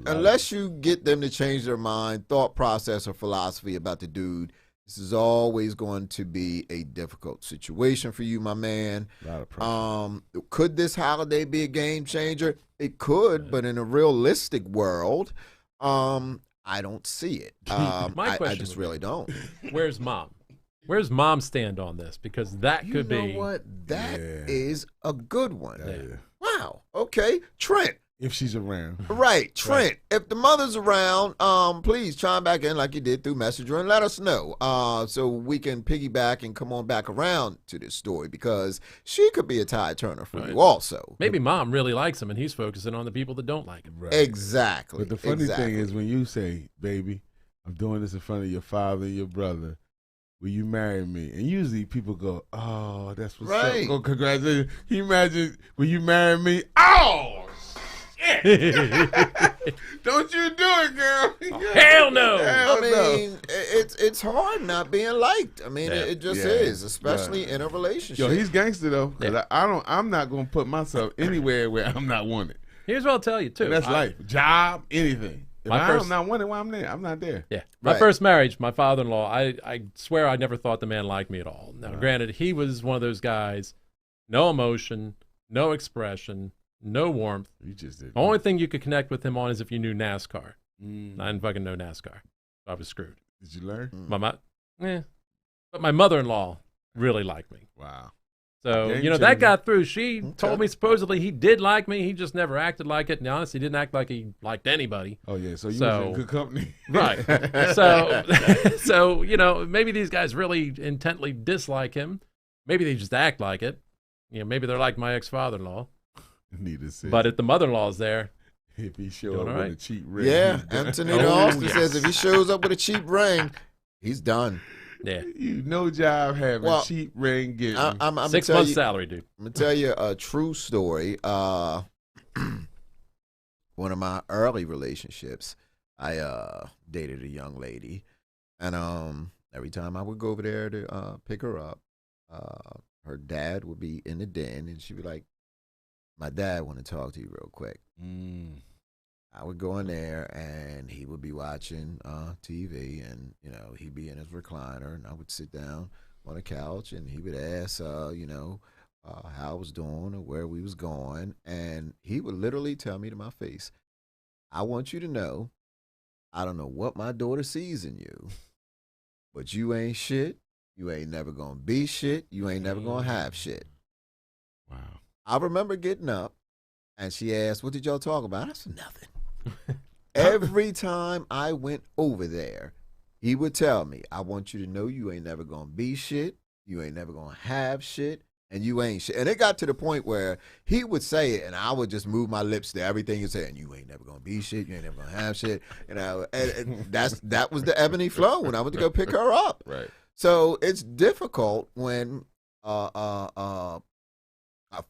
Speaker 7: unless you get them to change their mind, thought process, or philosophy about the dude, this is always going to be a difficult situation for you, my man.
Speaker 4: A lot of pressure.
Speaker 7: Could this holiday be a game changer? It could, but in a realistic world, I don't see it.
Speaker 8: My question
Speaker 7: I just really don't.
Speaker 8: Where's mom? Where's mom stand on this? Because that could be.
Speaker 7: You know what? That is a good one.
Speaker 4: Yeah.
Speaker 7: Wow. Okay. Trent.
Speaker 4: If she's around.
Speaker 7: Right. Trent. If the mother's around, please chime back in like you did through Messenger and let us know, so we can piggyback and come on back around to this story, because she could be a tide turner for you also.
Speaker 8: Maybe mom really likes him and he's focusing on the people that don't like him.
Speaker 4: Right.
Speaker 7: Exactly.
Speaker 4: But the funny thing is, when you say, baby, I'm doing this in front of your father and your brother, will you marry me? And usually people go, oh, that's what's
Speaker 7: Right.
Speaker 4: up. Oh, congratulations. Can you imagine, will you marry me? Oh, shit. Don't you do it, girl.
Speaker 8: Hell no.
Speaker 4: Hell
Speaker 7: I mean, it's hard not being liked. I mean, it just is, especially in a relationship.
Speaker 4: Yo, he's gangster though. 'Cause
Speaker 8: Yeah.
Speaker 4: I'm not gonna put myself anywhere where I'm not wanted.
Speaker 8: Here's what I'll tell you, too.
Speaker 4: And that's life, job, anything. If
Speaker 8: My first-
Speaker 4: I'm not wanted, why I'm there? I'm not there.
Speaker 8: Yeah. My
Speaker 7: Right.
Speaker 8: first marriage, my father-in-law, I swear I never thought the man liked me at all. Now, granted, he was one of those guys, no emotion, no expression, no warmth.
Speaker 4: You just did.
Speaker 8: The only thing you could connect with him on is if you knew NASCAR.
Speaker 4: Mm.
Speaker 8: I didn't fucking know NASCAR. I was screwed.
Speaker 4: Did you learn?
Speaker 8: But my mother-in-law really liked me.
Speaker 4: Wow.
Speaker 8: So,
Speaker 4: Game
Speaker 8: that
Speaker 4: changer.
Speaker 8: got through. She told me supposedly he did like me. He just never acted like it. And honestly, he didn't act like he liked anybody.
Speaker 4: Oh yeah. So you
Speaker 8: So-
Speaker 4: was in good company.
Speaker 8: Right. So, maybe these guys really intently dislike him. Maybe they just act like it. Maybe they're like my ex-father-in-law.
Speaker 4: Need to say.
Speaker 8: But if the mother-in-law's there,
Speaker 4: if he show
Speaker 8: Doing
Speaker 4: up
Speaker 8: all
Speaker 4: with
Speaker 8: right.
Speaker 4: a cheap ring,
Speaker 7: Yeah,
Speaker 4: he's done.
Speaker 7: Anthony
Speaker 8: Oh,
Speaker 7: Austin
Speaker 8: yes.
Speaker 7: says if he shows up with a cheap ring, he's done.
Speaker 8: yeah.
Speaker 4: You no job having
Speaker 7: Well,
Speaker 4: cheap ring getting.
Speaker 7: I'm
Speaker 8: 6
Speaker 7: tell
Speaker 8: months
Speaker 7: you,
Speaker 8: salary, dude.
Speaker 7: I'm gonna tell you a true story. One of my early relationships, I dated a young lady, and every time I would go over there to pick her up, her dad would be in the den, and she'd be like, "My dad want to talk to you real quick." I would go in there, and he would be watching TV, and he'd be in his recliner, and I would sit down on the couch, and he would ask, how I was doing or where we was going, and he would literally tell me to my face, "I want you to know, I don't know what my daughter sees in you, but you ain't shit. You ain't never gonna be shit. You ain't never gonna have shit."
Speaker 4: Wow.
Speaker 7: I remember getting up, and she asked, "What did y'all talk about?" I said, "Nothing." Every time I went over there, he would tell me, "I want you to know you ain't never gonna be shit. You ain't never gonna have shit. And you ain't shit." And it got to the point where he would say it, and I would just move my lips to everything he said. "And you ain't never gonna be shit. You ain't never gonna have shit." And that was the ebb and flow when I went to go pick her up.
Speaker 4: Right.
Speaker 7: So it's difficult when a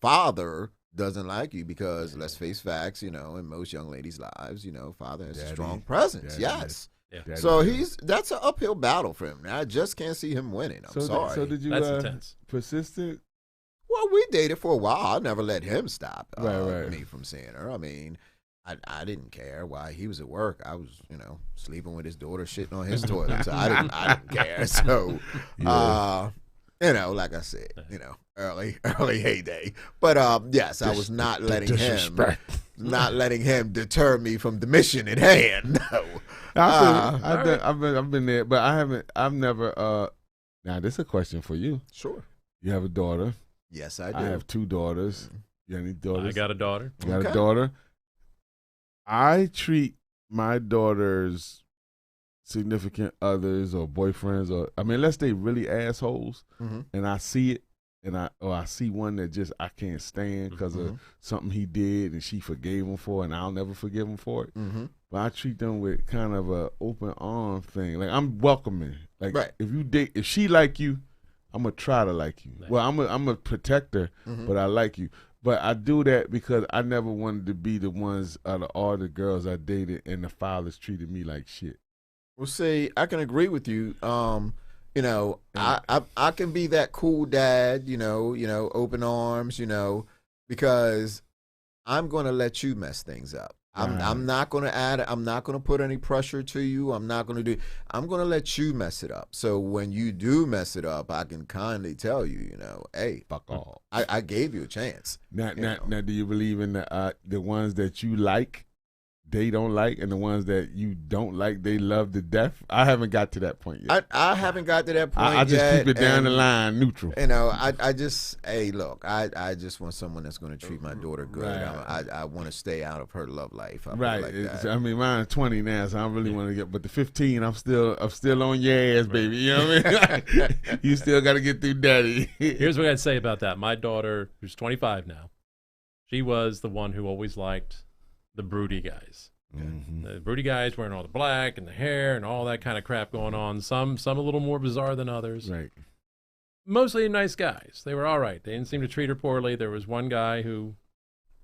Speaker 7: father doesn't like you, because let's face facts, in most young ladies' lives, father has a
Speaker 4: Daddy.
Speaker 7: strong presence.
Speaker 4: Daddy.
Speaker 7: Yes.
Speaker 8: Yeah.
Speaker 4: Daddy.
Speaker 7: So that's an uphill battle for him. I just can't see him winning. I'm sorry.
Speaker 4: So did you
Speaker 8: That's intense.
Speaker 4: persistent?
Speaker 7: Well, we dated for a while. I never let him stop
Speaker 4: Right.
Speaker 7: me from seeing her. I mean, I didn't care why he was at work. I was, sleeping with his daughter, shitting on his toilet. So I didn't care. So, like I said, early heyday. But yes, I was not letting him deter me from the mission at hand. No.
Speaker 4: I've been there, but I've never. Now this is a question for you.
Speaker 7: Sure.
Speaker 4: You have a daughter.
Speaker 7: Yes, I do.
Speaker 4: I have 2 daughters. You got any daughters?
Speaker 8: I got a daughter.
Speaker 4: You got
Speaker 7: Okay.
Speaker 4: a daughter. I treat my daughter's significant others or boyfriends, or unless they really assholes,
Speaker 7: Mhm.
Speaker 4: and I see it, and I see one that just I can't stand because of something he did, and she forgave him for it, and I'll never forgive him for it.
Speaker 7: Mm-hmm.
Speaker 4: But I treat them with kind of a open arm thing. Like I'm welcoming. Like
Speaker 7: Right.
Speaker 4: if she like you, I'm gonna try to like you.
Speaker 8: Right.
Speaker 4: Well, I'm a protector, but I like you. But I do that because I never wanted to be the ones out of all the girls I dated and the fathers treated me like shit.
Speaker 7: Well, see, I can agree with you. You know, I can be that cool dad, you know, open arms, you know, because I'm going to let you mess things up. I'm not going to I'm not going to put any pressure to you. I'm going to let you mess it up. So when you do mess it up, I can kindly tell you, you know, hey,
Speaker 4: Fuck off.
Speaker 7: I gave you a chance.
Speaker 4: Now, do you believe in the ones that you like, they don't like, and the ones that you don't like, they love to death? I haven't got to that point yet.
Speaker 7: I haven't got to that point
Speaker 4: I just
Speaker 7: yet,
Speaker 4: keep it down
Speaker 7: and,
Speaker 4: the line, neutral.
Speaker 7: You know, I just, hey, look, I just want someone that's going to treat my daughter good.
Speaker 4: Right.
Speaker 7: I want to stay out of her love life. I
Speaker 4: Right.
Speaker 7: Like that.
Speaker 4: I mean, mine's 20 now, so I don't really want to get. But the 15, I'm still on your ass, baby. You know what I mean? You still got to get through daddy.
Speaker 8: Here's what I'd say about that. My daughter, who's 25 now, she was the one who always liked the broody guys.
Speaker 4: Mm-hmm.
Speaker 8: The broody guys wearing all the black and the hair and all that kind of crap going on. Some a little more bizarre than others.
Speaker 4: Right.
Speaker 8: Mostly nice guys. They were all right. They didn't seem to treat her poorly. There was one guy who,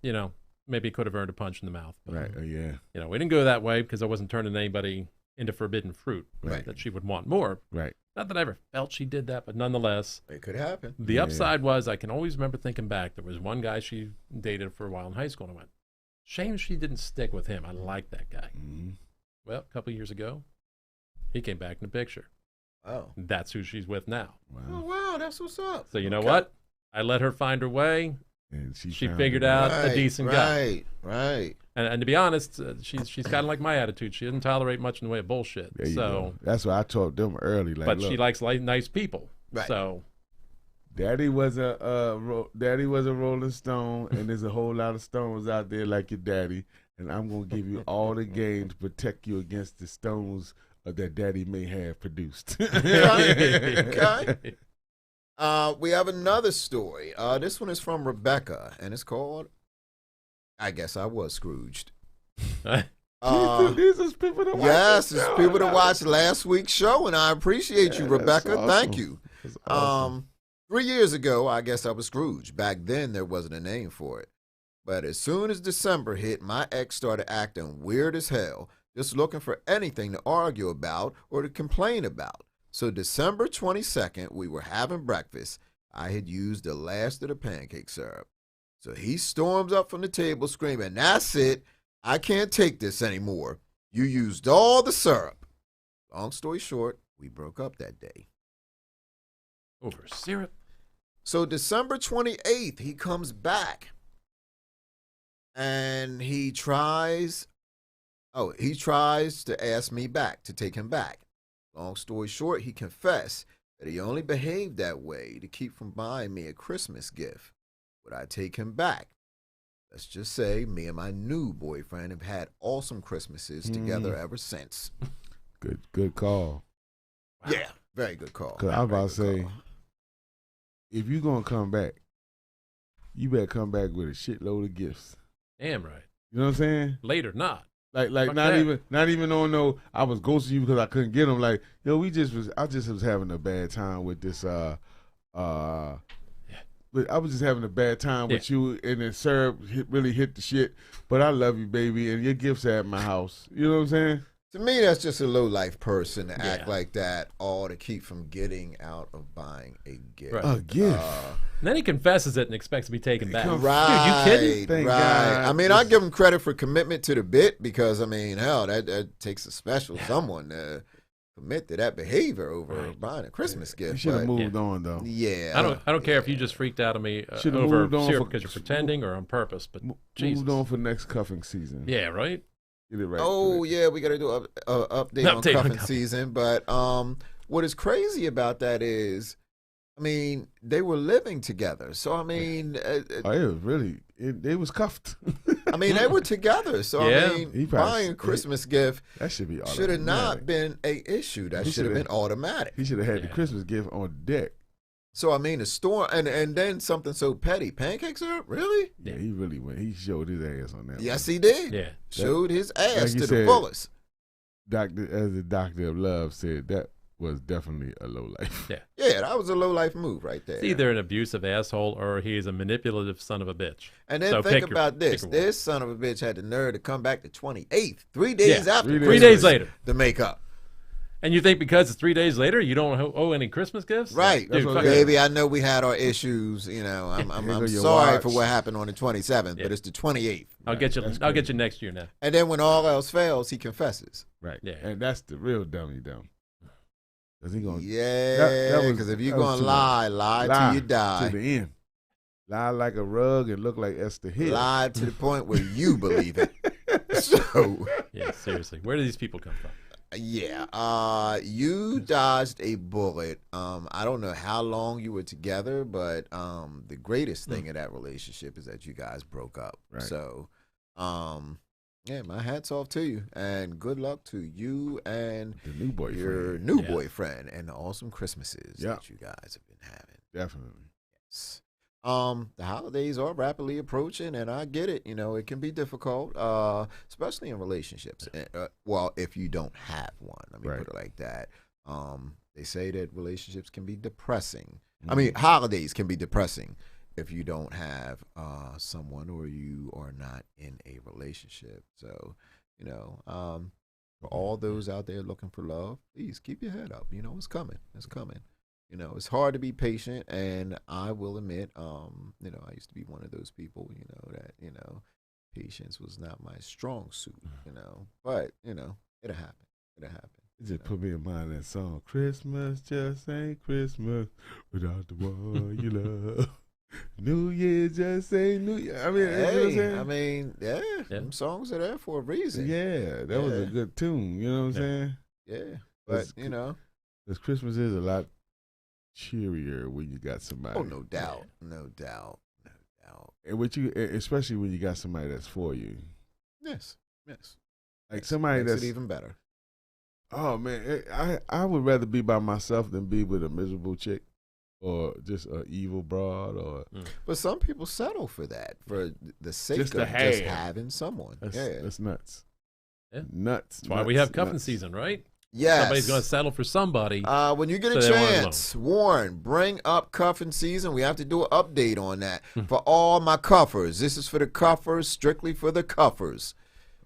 Speaker 8: you know, maybe could have earned a punch in the mouth. But,
Speaker 4: Right. Yeah.
Speaker 8: You know, we didn't go that way because I wasn't turning anybody into forbidden fruit
Speaker 4: Right.
Speaker 8: that she would want more.
Speaker 4: Right.
Speaker 8: Not that I ever felt she did that, but nonetheless,
Speaker 7: It could happen.
Speaker 8: the
Speaker 4: Yeah.
Speaker 8: upside was I can always remember thinking back. There was one guy she dated for a while in high school, and I went, shame she didn't stick with him. I like that guy.
Speaker 4: Mm-hmm.
Speaker 8: Well, a couple of years ago, he came back in the picture.
Speaker 7: Oh.
Speaker 8: That's who she's with now.
Speaker 7: Oh,
Speaker 4: Wow.
Speaker 7: wow, that's what's up.
Speaker 8: So you know
Speaker 7: Okay.
Speaker 8: what? I let her find her way.
Speaker 4: And
Speaker 8: She
Speaker 4: found
Speaker 8: figured
Speaker 4: it.
Speaker 8: out a decent guy.
Speaker 7: Right.
Speaker 8: And to be honest, she's kind of like my attitude. She doesn't tolerate much in the way of bullshit.
Speaker 4: There you
Speaker 8: So,
Speaker 4: go. That's why I told them early. Like,
Speaker 8: but
Speaker 4: look,
Speaker 8: she likes nice people.
Speaker 7: Right.
Speaker 8: So
Speaker 4: Daddy was a Rolling Stone, and there's a whole lot of stones out there like your daddy. And I'm gonna give you all the game to protect you against the stones that Daddy may have produced.
Speaker 7: Okay. We have another story. This one is from Rebecca, and it's called I Guess I Was Scrooged.
Speaker 4: These is people that watch
Speaker 7: Yes,
Speaker 4: the
Speaker 7: it's
Speaker 4: show.
Speaker 7: people that watched last week's show, and I appreciate you,
Speaker 4: Yeah, that's
Speaker 7: Rebecca. Thank
Speaker 4: awesome.
Speaker 7: you.
Speaker 4: That's awesome.
Speaker 7: 3 years ago, I guess I was Scrooge. Back then, there wasn't a name for it. But as soon as December hit, my ex started acting weird as hell, just looking for anything to argue about or to complain about. So December 22nd, we were having breakfast. I had used the last of the pancake syrup. So he storms up from the table screaming, "That's it. I can't take this anymore. You used all the syrup." Long story short, we broke up that day.
Speaker 8: over syrup.
Speaker 7: So December 28th, he comes back and he tries to ask me back, to take him back. Long story short, he confessed that he only behaved that way to keep from buying me a Christmas gift. Would I take him back? Let's just say me and my new boyfriend have had awesome Christmases together ever since.
Speaker 4: Good call.
Speaker 8: Wow.
Speaker 7: Yeah, very good call.
Speaker 4: 'Cause I was about to
Speaker 7: Very good
Speaker 4: say,
Speaker 7: call.
Speaker 4: if you gonna come back, you better come back with a shitload of gifts.
Speaker 8: Damn right.
Speaker 4: You know what I'm saying?
Speaker 8: Later, not.
Speaker 4: Like
Speaker 8: Fuck
Speaker 4: not
Speaker 8: that.
Speaker 4: even on no, I was ghosting you because I couldn't get them. Like, yo, I just was having a bad time with this but I was just having a bad time with you, and then syrup really hit the shit. But I love you, baby, and your gifts are at my house. You know what I'm saying?
Speaker 7: To me, that's just a low-life person to act
Speaker 8: Yeah.
Speaker 7: like that, all to keep from getting out of buying a gift.
Speaker 8: Right.
Speaker 4: A gift.
Speaker 8: And then he confesses it and expects to be taken back.
Speaker 7: Right.
Speaker 8: Dude, you kidding?
Speaker 4: Thank
Speaker 7: right.
Speaker 4: God.
Speaker 7: I mean, I give him credit for commitment to the bit because, I mean, hell, that takes a special someone to commit to that behavior over buying a Christmas
Speaker 4: You
Speaker 7: gift.
Speaker 4: should have
Speaker 7: but-
Speaker 4: moved on though.
Speaker 7: Yeah.
Speaker 8: I don't care if you just freaked out on me
Speaker 4: Should've
Speaker 8: over
Speaker 4: moved on
Speaker 8: syrup
Speaker 4: for-
Speaker 8: because you're pretending or on purpose, but Jesus.
Speaker 4: Moved on for next cuffing season.
Speaker 8: Yeah, right?
Speaker 4: Get it right.
Speaker 7: Oh, yeah, we got to do an update on
Speaker 8: Update on
Speaker 7: cuffing
Speaker 8: cuffing.
Speaker 7: season. But what is crazy about that is, I mean, they were living together. So, I mean,
Speaker 4: Oh, it was really. They was cuffed.
Speaker 7: they were together. So,
Speaker 8: Yeah.
Speaker 7: I mean,
Speaker 4: He probably-
Speaker 7: buying a Christmas gift
Speaker 4: That should be
Speaker 7: should have not
Speaker 4: automatic.
Speaker 7: been a issue. That
Speaker 4: He
Speaker 7: should have
Speaker 4: shoulda-
Speaker 7: been automatic.
Speaker 4: He should have had the
Speaker 8: Yeah.
Speaker 4: Christmas gift on deck.
Speaker 7: So I mean, the store and then something so petty, pancake syrup, really?
Speaker 4: Yeah, he really went. He showed his ass on that.
Speaker 7: Yes,
Speaker 4: one.
Speaker 7: he did.
Speaker 8: Yeah.
Speaker 7: Showed his
Speaker 4: like
Speaker 7: ass
Speaker 4: you
Speaker 7: to the
Speaker 4: said,
Speaker 7: fullest.
Speaker 4: Doctor, as the doctor of love said, that was definitely a low life.
Speaker 8: Yeah.
Speaker 7: Yeah, that was a low life move right there.
Speaker 8: It's either an abusive asshole or he's a manipulative son of a bitch.
Speaker 7: And then
Speaker 8: So
Speaker 7: think
Speaker 8: pick your-
Speaker 7: about this.
Speaker 8: pick your one.
Speaker 7: This son of a bitch had the nerve to come back the 28th, 3 days
Speaker 8: Yeah,
Speaker 7: after
Speaker 4: 3
Speaker 8: 3 days
Speaker 7: Christmas
Speaker 8: later.
Speaker 7: to make up.
Speaker 8: And you think because it's 3 days later, you don't owe any Christmas gifts?
Speaker 7: Right.
Speaker 4: That's
Speaker 8: Dude,
Speaker 4: what
Speaker 8: fuck
Speaker 4: it
Speaker 8: it.
Speaker 4: is.
Speaker 7: Baby, I know we had our issues. You know, I'm
Speaker 4: Here go your
Speaker 7: sorry
Speaker 4: watch.
Speaker 7: for what happened on the 27th,
Speaker 8: Yeah.
Speaker 7: but it's the 28th.
Speaker 8: I'll get you.
Speaker 4: That's
Speaker 8: I'll get
Speaker 4: crazy.
Speaker 8: you next year now.
Speaker 7: And then when all else fails, he confesses.
Speaker 4: Right.
Speaker 8: Yeah.
Speaker 4: And that's the real dummy. Cause he gonna
Speaker 7: Yeah,
Speaker 4: that was-
Speaker 7: because if you're
Speaker 4: that was
Speaker 7: going to
Speaker 4: too much.
Speaker 7: lie till you die.
Speaker 4: to the end. Lie like a rug and look like Esther Hill.
Speaker 7: Lie to the point where you believe it. So,
Speaker 8: Yeah, seriously. Where do these people come from?
Speaker 7: yeah, you dodged a bullet. I don't know how long you were together, but the greatest thing in that relationship is that you guys broke up.
Speaker 4: Right.
Speaker 7: So, yeah, my hat's off to you, and good luck to you and
Speaker 4: The new boyfriend.
Speaker 7: your new
Speaker 8: Yeah.
Speaker 7: boyfriend and the awesome Christmases
Speaker 4: Yeah.
Speaker 7: that you guys have been having.
Speaker 4: Definitely.
Speaker 7: Yes. The holidays are rapidly approaching, and I get it. You know, it can be difficult, especially in relationships. Well, if you don't have one, let me
Speaker 4: Right.
Speaker 7: put it like that. They say that relationships can be depressing. I
Speaker 4: Mm-hmm.
Speaker 7: mean, holidays can be depressing if you don't have someone or you are not in a relationship. So, you know, for all those out there looking for love, please keep your head up. You know, it's coming. It's coming. You know, it's hard to be patient, and I will admit, you know, I used to be one of those people, you know, that, you know, patience was not my strong suit, you know, but, you know, it'll happen. It'll happen.
Speaker 4: It just put me in mind of that song. Christmas just ain't Christmas without the one you love. New Year just ain't New Year. I mean, you know what I'm
Speaker 7: Hey,
Speaker 4: saying?
Speaker 7: I mean, yeah, them songs are there for a reason.
Speaker 4: Yeah, that was a
Speaker 7: Yeah.
Speaker 4: good tune. You know what I'm
Speaker 8: Yeah.
Speaker 4: saying?
Speaker 7: Yeah, but,
Speaker 4: That's
Speaker 7: you know,
Speaker 4: Because Christmas is a lot cheerier when you got somebody.
Speaker 7: oh, no doubt. No doubt. No doubt.
Speaker 4: And with you, especially when you got somebody that's for you.
Speaker 7: Yes. Yes.
Speaker 4: Like somebody
Speaker 7: Makes
Speaker 4: that's
Speaker 7: it even better.
Speaker 4: Oh man, I would rather be by myself than be with a miserable chick or just a evil broad or
Speaker 7: But some people settle for that for the sake
Speaker 4: Just
Speaker 7: of
Speaker 4: to
Speaker 7: just
Speaker 4: have.
Speaker 7: having someone.
Speaker 4: that's nuts.
Speaker 8: Yeah.
Speaker 4: Nuts.
Speaker 8: That's why we have cuffing season, right?
Speaker 7: Yes.
Speaker 8: Somebody's going to settle for somebody.
Speaker 7: When you get a
Speaker 8: So they want it
Speaker 7: chance, Warren, bring up cuffing season. We have to do an update on that
Speaker 8: Hmm.
Speaker 7: for all my cuffers. This is for the cuffers, strictly for the cuffers.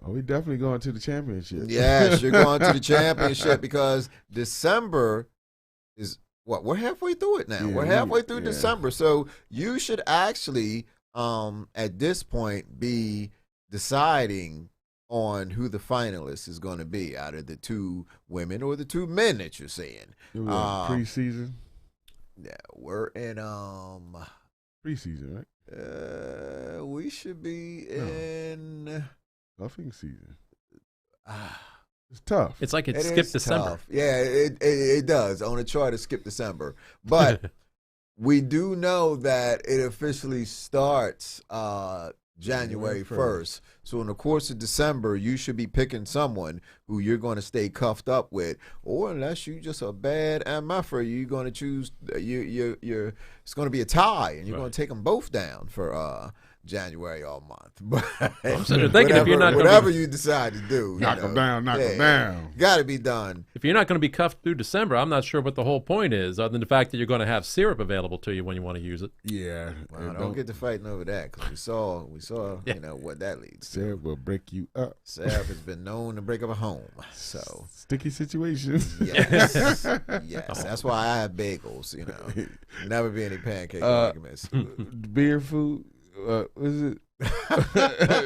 Speaker 4: Oh, we definitely going to the championship.
Speaker 7: Yes, you're going to the championship because December is what? We're halfway through it now.
Speaker 4: Yeah,
Speaker 7: We're halfway through
Speaker 4: yeah.
Speaker 7: December. So you should actually, at this point, be deciding on who the finalist is going to be out of the two women or the two men that you're seeing.
Speaker 4: It was preseason.
Speaker 7: Yeah, we're in
Speaker 4: Preseason, right?
Speaker 7: we should be
Speaker 4: No.
Speaker 7: in
Speaker 4: Cuffing season. It's tough.
Speaker 8: It's like it
Speaker 7: is
Speaker 8: skipped December.
Speaker 7: tough. Yeah, it does. On a chart to skip December. But we do know that it officially starts January 1st. So in the course of December, you should be picking someone who you're going to stay cuffed up with, or unless you just a bad MFer, you're going to choose you're it's going to be a tie, and you're
Speaker 8: Right.
Speaker 7: going to take them both down for January all month. But
Speaker 8: I'm sitting there thinking if you're not gonna
Speaker 7: whatever
Speaker 8: be-
Speaker 7: you decide to do,
Speaker 4: knock them down, knock them down.
Speaker 7: Got to be done.
Speaker 8: If you're not going to be cuffed through December, I'm not sure what the whole point is, other than the fact that you're going to have syrup available to you when you want to use it.
Speaker 4: Yeah.
Speaker 7: Well,
Speaker 4: and
Speaker 7: don't get to fighting over that because we saw
Speaker 8: Yeah.
Speaker 7: you know what that leads to.
Speaker 4: Syrup will break you up.
Speaker 7: Syrup has been known to break up a home. So
Speaker 4: Sticky situations.
Speaker 7: yes, yes, that's why I have bagels. You know, never be any pancake arguments.
Speaker 4: Beer food. What is it?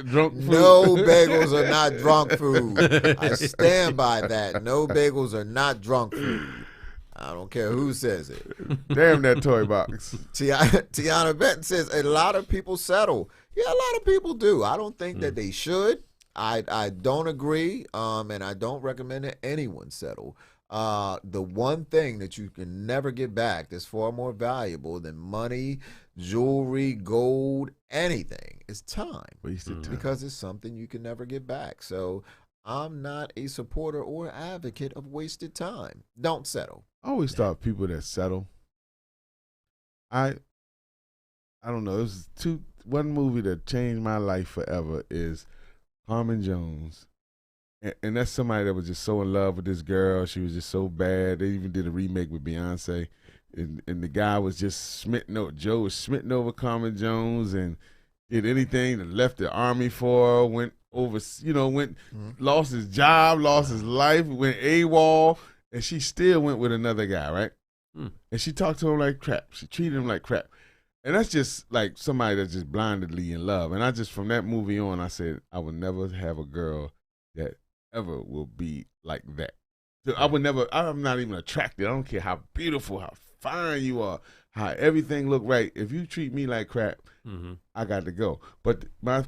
Speaker 4: Drunk food.
Speaker 7: No bagels are not drunk food. I stand by that. No bagels are not drunk food. I don't care who says it.
Speaker 4: Damn that toy box.
Speaker 7: Tiana Benton says a lot of people settle. Yeah, a lot of people do. I don't think that they should. I don't agree, and I don't recommend that anyone settle. The one thing that you can never get back that's far more valuable than money, jewelry, gold, anything is time.
Speaker 4: Wasted time.
Speaker 7: Because it's something you can never get back. So I'm not a supporter or advocate of wasted time. Don't settle.
Speaker 4: I always thought people that settle I don't know. There's one movie that changed my life forever is Carmen Jones. And that's somebody that was just so in love with this girl. She was just so bad. They even did a remake with Beyonce. And the guy was just smitten over. Joe was smitten over Carmen Jones and did anything that left the army for her, went over, lost his job, lost his life, went AWOL, and she still went with another guy, right? And she talked to him like crap. She treated him like crap. And that's just like somebody that's just blindedly in love. And I just, from that movie on, I said, I would never have a girl that ever will be like that. So I'm not even attracted. I don't care how beautiful, how fine you are, how everything look right. If you treat me like crap, I got to go. But my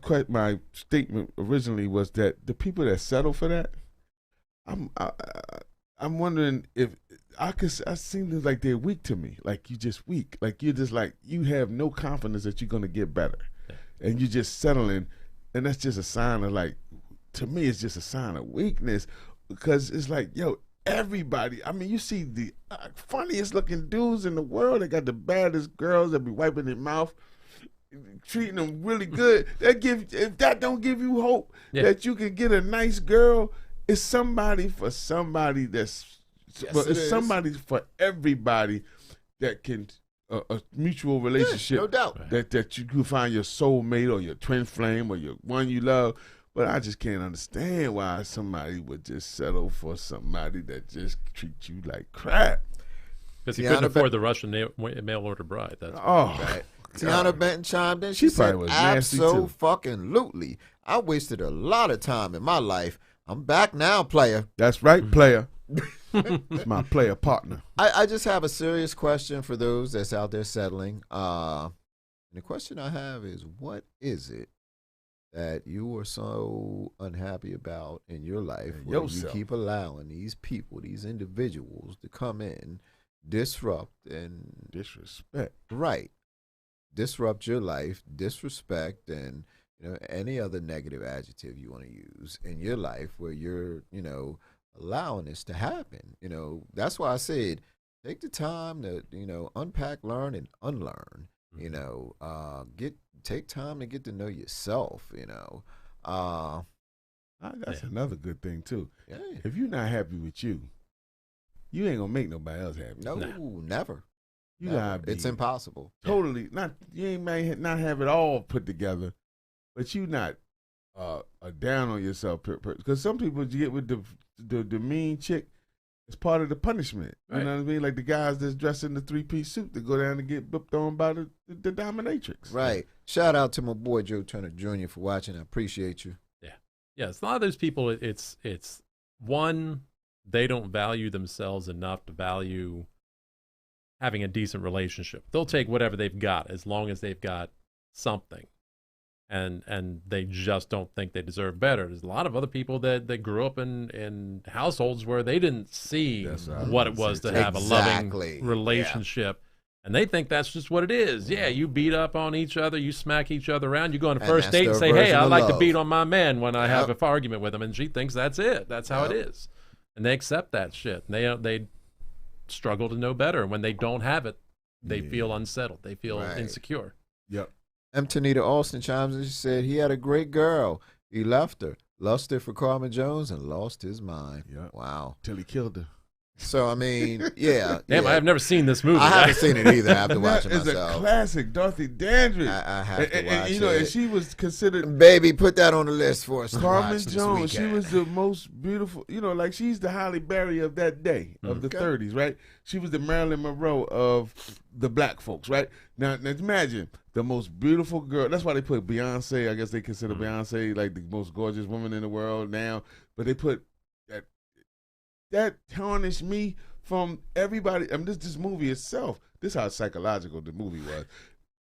Speaker 4: statement originally was that the people that settle for that, I'm wondering if I seem like they're weak to me. Like you just weak. Like you're just like you have no confidence that you're gonna get better, and you're just settling, and that's just a sign of like, to me, it's just a sign of weakness because it's like, yo, everybody. I mean, you see the funniest looking dudes in the world. They got the baddest girls that be wiping their mouth, treating them really good. If that don't give you hope that you can get a nice girl, it's somebody for somebody that's.
Speaker 7: Yes,
Speaker 4: But it's somebody for everybody that can a mutual relationship.
Speaker 7: No doubt.
Speaker 4: That you can find your soulmate or your twin flame or your one you love. But I just can't understand why somebody would just settle for somebody that just treats you like crap.
Speaker 8: Because he couldn't afford the Russian mail order bride. That's
Speaker 7: right. Tiana Benton chimed in. She said,
Speaker 4: probably was nasty too.
Speaker 7: Absolutely. I wasted a lot of time in my life. I'm back now, player.
Speaker 4: That's right, player. It's my player partner.
Speaker 7: I just have a serious question for those that's out there settling. And the question I have is, what is it that you are so unhappy about in your life where you keep allowing these people, these individuals to come in, disrupt and
Speaker 4: disrespect?
Speaker 7: Right. Disrupt your life, disrespect, and any other negative adjective you want to use in your life where you're, allowing this to happen. That's why I said take the time to, unpack, learn, and unlearn. Take time to get to know yourself.
Speaker 4: That's another good thing too.
Speaker 7: Yeah.
Speaker 4: If you're not happy with you, you ain't gonna make nobody else happy.
Speaker 7: No, never.
Speaker 4: You gotta be
Speaker 7: it's impossible.
Speaker 4: Totally not. You may not have it all put together, but you not down on yourself because some people you get with the mean chick. It's part of the punishment. You know what I mean? Like the guys that's dressed in the 3-piece suit that go down and get booked on by the dominatrix.
Speaker 7: Right. Shout out to my boy Joe Turner Jr. for watching. I appreciate you.
Speaker 8: Yeah. It's a lot of those people. It's one, they don't value themselves enough to value having a decent relationship. They'll take whatever they've got as long as they've got something. And they just don't think they deserve better. There's a lot of other people that grew up in households where they didn't see what it was to have a loving relationship. And they think that's just what it is. Yeah, you beat up on each other, you smack each other around, you go on a first date and say, hey, I like to beat on my man when I have an argument with him. And she thinks that's it. That's how it is. And they accept that shit. And they struggle to know better. And when they don't have it, they feel unsettled. They feel insecure.
Speaker 4: Yep.
Speaker 7: M. Tanita Austin chimes in. She said he had a great girl. He left her, lusted for Carmen Jones, and lost his mind.
Speaker 4: Yep.
Speaker 7: Wow.
Speaker 4: Till he killed her.
Speaker 7: So, I mean, yeah.
Speaker 8: Damn, I have never seen this movie.
Speaker 7: I haven't seen it either. I have to watch it myself.
Speaker 4: It's a classic. Dorothy Dandridge.
Speaker 7: I have to watch it.
Speaker 4: And she was considered...
Speaker 7: Baby, put that on the list for us.
Speaker 4: Carmen Jones, she was the most beautiful... like she's the Halle Berry of that day, of the 30s, right? She was the Marilyn Monroe of the black folks, right? Now imagine the most beautiful girl. That's why they put Beyonce. I guess they consider Beyonce like the most gorgeous woman in the world now. But they put... That tarnished me from everybody. I mean, this movie itself, this is how psychological the movie was.